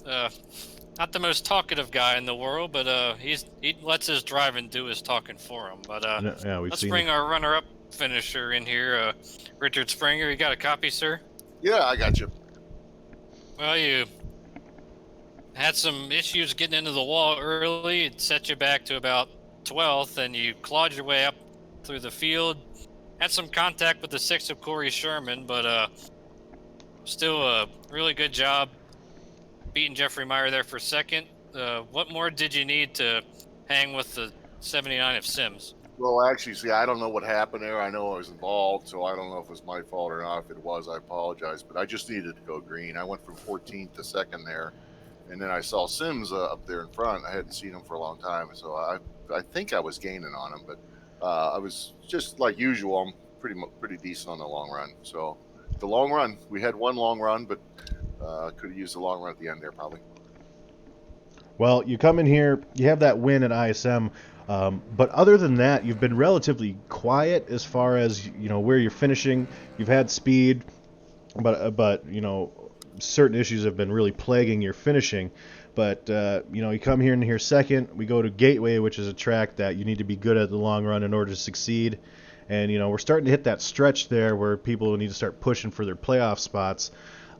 the most talkative guy in the world, but he lets his driving do his talking for him. But Yeah, we've let's seen bring it. our runner-up finisher in here, Richard Springer. You got a copy, sir? Yeah, I got you. Well, you had some issues getting into the wall early. It set you back to about 12th, and you clawed your way up through the field. Had some contact with the 6 of Corey Sherman, but still a really good job beating Jeffrey Meyer there for second. What more did you need to hang with the 79 of Sims? Well, actually, see, I don't know what happened there. I know I was involved, so I don't know if it was my fault or not. If it was, I apologize. But I just needed to go green. I went from 14th to second there, and then I saw Sims up there in front. I hadn't seen him for a long time, so I think I was gaining on him. But I was just like usual. I'm pretty decent on the long run. So the long run, we had one long run, but could have used the long run at the end there probably. Well, you come in here, you have that win at ISM, but other than that, you've been relatively quiet as far as where you're finishing. You've had speed, but certain issues have been really plaguing your finishing. But you come here and here second. We go to Gateway, which is a track that you need to be good at the long run in order to succeed. And we're starting to hit that stretch there where people need to start pushing for their playoff spots.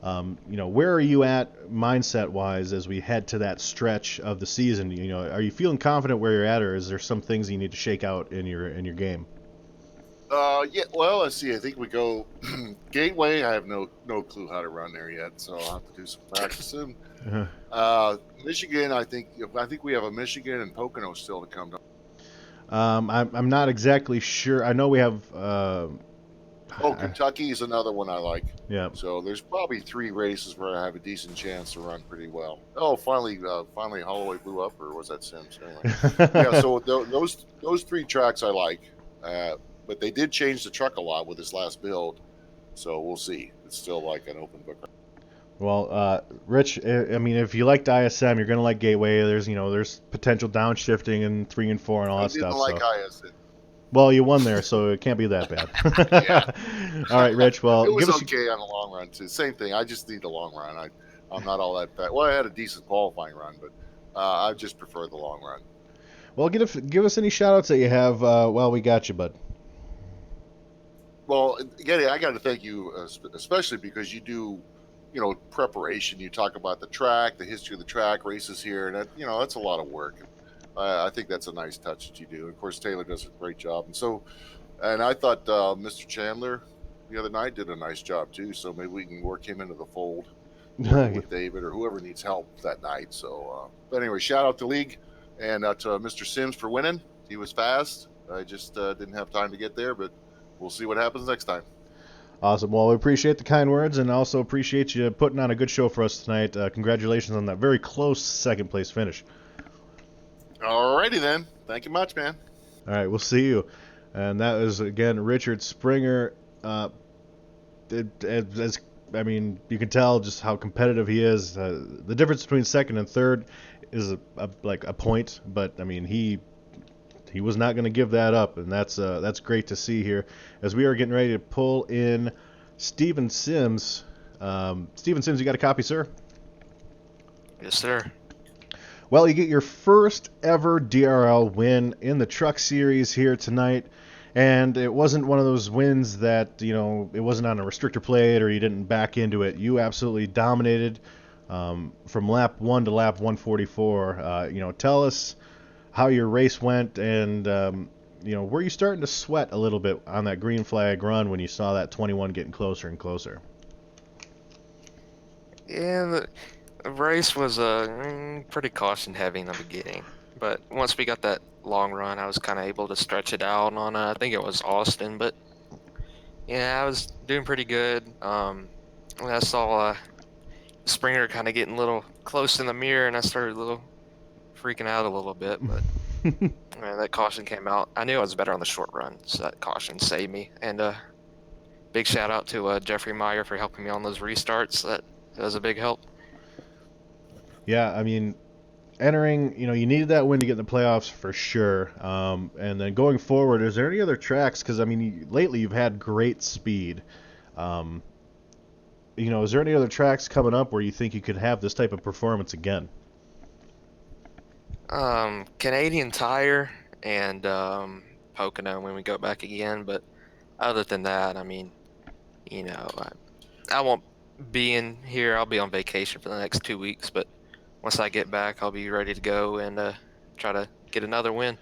Where are you at mindset-wise as we head to that stretch of the season? Are you feeling confident where you're at, or is there some things you need to shake out in your game? Yeah. Well, let's see. I think we go Gateway. I have no clue how to run there yet, so I'll have to do some practicing. Michigan. I think we have a Michigan and Pocono still to come. I'm not exactly sure. I know we have. Kentucky is another one I like. Yeah. So there's probably 3 races where I have a decent chance to run pretty well. Oh, finally Holloway blew up, or was that Sims? Anyway. Yeah. So those 3 tracks I like, but they did change the truck a lot with this last build, so we'll see. It's still like an open book. Well, Rich, I mean, if you liked ISM, you're gonna like Gateway. There's potential downshifting in 3 and 4 and all that stuff. I didn't like ISM. Well, you won there, so it can't be that bad. Yeah. All right, Rich. Well, it was okay on the long run too. Same thing. I just need the long run. I'm not all that fast. Well, I had a decent qualifying run, but I just prefer the long run. Well, give us any shout outs that you have while we got you, bud. Well, again, I got to thank you, especially because you do, preparation. You talk about the track, the history of the track, races here, and that's a lot of work. I think that's a nice touch that you do. Of course, Taylor does a great job, and I thought Mr. Chandler the other night did a nice job too. So maybe we can work him into the fold with David or whoever needs help that night. So, but anyway, shout out to League and to Mr. Sims for winning. He was fast. I just didn't have time to get there, but we'll see what happens next time. Awesome. Well, we appreciate the kind words and also appreciate you putting on a good show for us tonight. Congratulations on that very close second place finish. Alrighty then. Thank you much, man. All right, we'll see you. And that was, again, Richard Springer. I mean, you can tell just how competitive he is. The difference between second and third is like a point, but I mean, he was not going to give that up, and that's great to see here as we are getting ready to pull in Steven Sims. Steven Sims, you got a copy, sir? Yes, sir. Well, you get your first ever DRL win in the Truck Series here tonight, and it wasn't one of those wins that, it wasn't on a restrictor plate or you didn't back into it. You absolutely dominated from lap 1 to lap 144. Tell us how your race went and, were you starting to sweat a little bit on that green flag run when you saw that 21 getting closer and closer? Yeah, The race was pretty caution heavy in the beginning, but once we got that long run, I was kind of able to stretch it out on I think it was Austin, but yeah, I was doing pretty good. When I saw Springer kind of getting a little close in the mirror, and I started a little freaking out a little bit, but that caution came out. I knew I was better on the short run, so that caution saved me. And big shout out to Jeffrey Meyer for helping me on those restarts. That was a big help. Yeah, I mean, entering, you needed that win to get in the playoffs for sure. And then going forward, is there any other tracks? Because, I mean, lately you've had great speed. Um, is there any other tracks coming up where you think you could have this type of performance again? Canadian Tire and Pocono when we go back again. But other than that, I mean, I won't be in here. I'll be on vacation for the next 2 weeks. But once I get back, I'll be ready to go and try to get another win.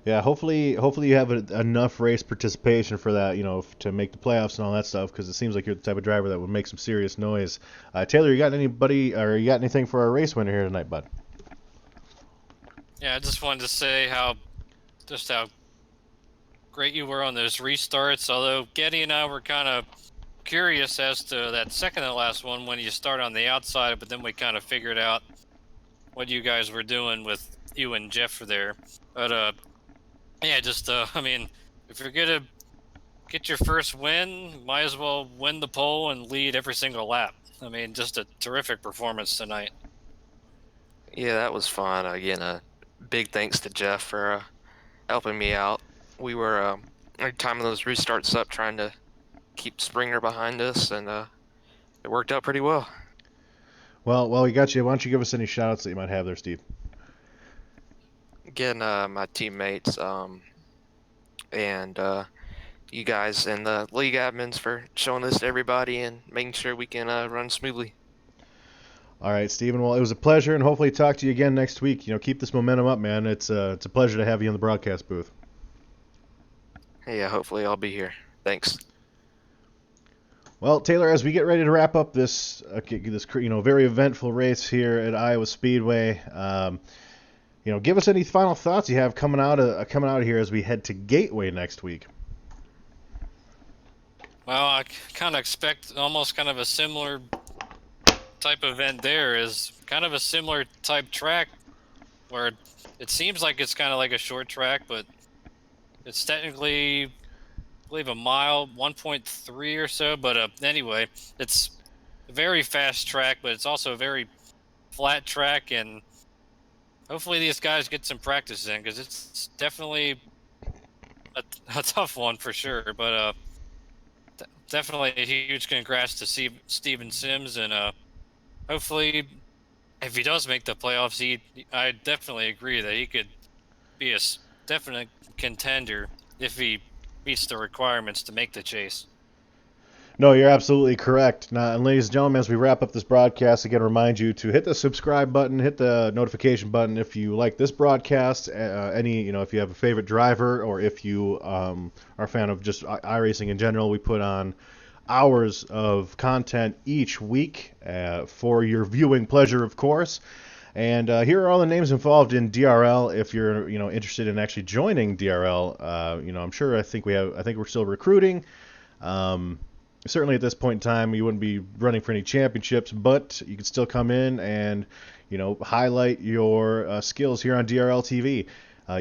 Yeah, hopefully you have enough race participation for that, to make the playoffs and all that stuff. Because it seems like you're the type of driver that would make some serious noise. Taylor, you got anything for our race winner here tonight, bud? Yeah, I just wanted to say how great you were on those restarts. Although Getty and I were kind of curious as to that second to last one when you start on the outside, but then we kind of figured out what you guys were doing with you and Jeff there. But yeah, just I mean, if you're gonna get your first win, might as well win the pole and lead every single lap. I mean, just a terrific performance tonight. Yeah, that was fun. Again, big thanks to Jeff for helping me out. We were timing those restarts up, trying to keep Springer behind us, and it worked out pretty well. Well, we got you. Why don't you give us any shout-outs that you might have there, Steve? Again, my teammates, and you guys and the league admins for showing this to everybody and making sure we can run smoothly. All right, Steven. Well, it was a pleasure, and hopefully talk to you again next week. Keep this momentum up, man. It's a pleasure to have you in the broadcast booth. Yeah, hopefully I'll be here. Thanks. Well, Taylor, as we get ready to wrap up this very eventful race here at Iowa Speedway, give us any final thoughts you have coming out of here as we head to Gateway next week. Well, I kind of expect almost kind of a similar type event there. Is kind of a similar type track where it seems like it's kind of like a short track, but it's technically, I believe, a mile, 1.3 or so. But anyway, it's a very fast track, but it's also a very flat track, and hopefully these guys get some practice in, because it's definitely a tough one for sure. But definitely a huge congrats to Steven Sims, and hopefully, if he does make the playoffs, I definitely agree that he could be a definite contender if he meets the requirements to make the chase. No, you're absolutely correct. Now, and ladies and gentlemen, as we wrap up this broadcast, again, remind you to hit the subscribe button, hit the notification button if you like this broadcast. If you have a favorite driver, or if you are a fan of just iRacing in general, we put on hours of content each week for your viewing pleasure, of course. And here are all the names involved in DRL. If you're interested in actually joining DRL, I think we're still recruiting. Certainly at this point in time, you wouldn't be running for any championships, but you can still come in and, highlight your skills here on DRL TV.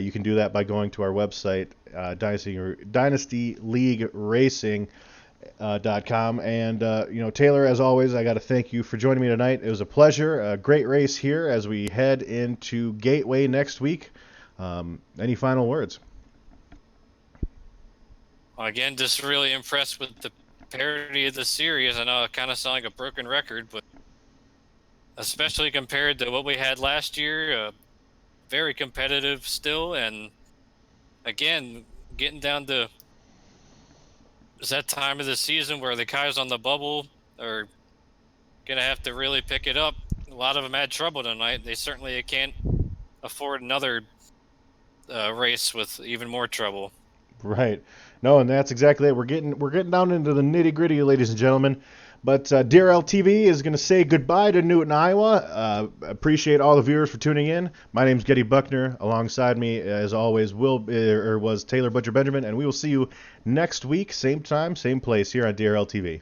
You can do that by going to our website, dynastyleagueracing.com. And, Taylor, as always, I got to thank you for joining me tonight. It was a pleasure. A great race here as we head into Gateway next week. Any final words? Again, just really impressed with the parity of the series. I know I kind of sound like a broken record, but especially compared to what we had last year, very competitive still. And again, getting down to that time of the season where the guys on the bubble are going to have to really pick it up. A lot of them had trouble tonight. They certainly can't afford another race with even more trouble. Right. No, and that's exactly it. We're getting down into the nitty-gritty, ladies and gentlemen. But DRL TV is going to say goodbye to Newton, Iowa. Appreciate all the viewers for tuning in. My name's Getty Buckner. Alongside me, as always, was Taylor Butcher Benjamin, and we will see you next week, same time, same place here on DRL TV.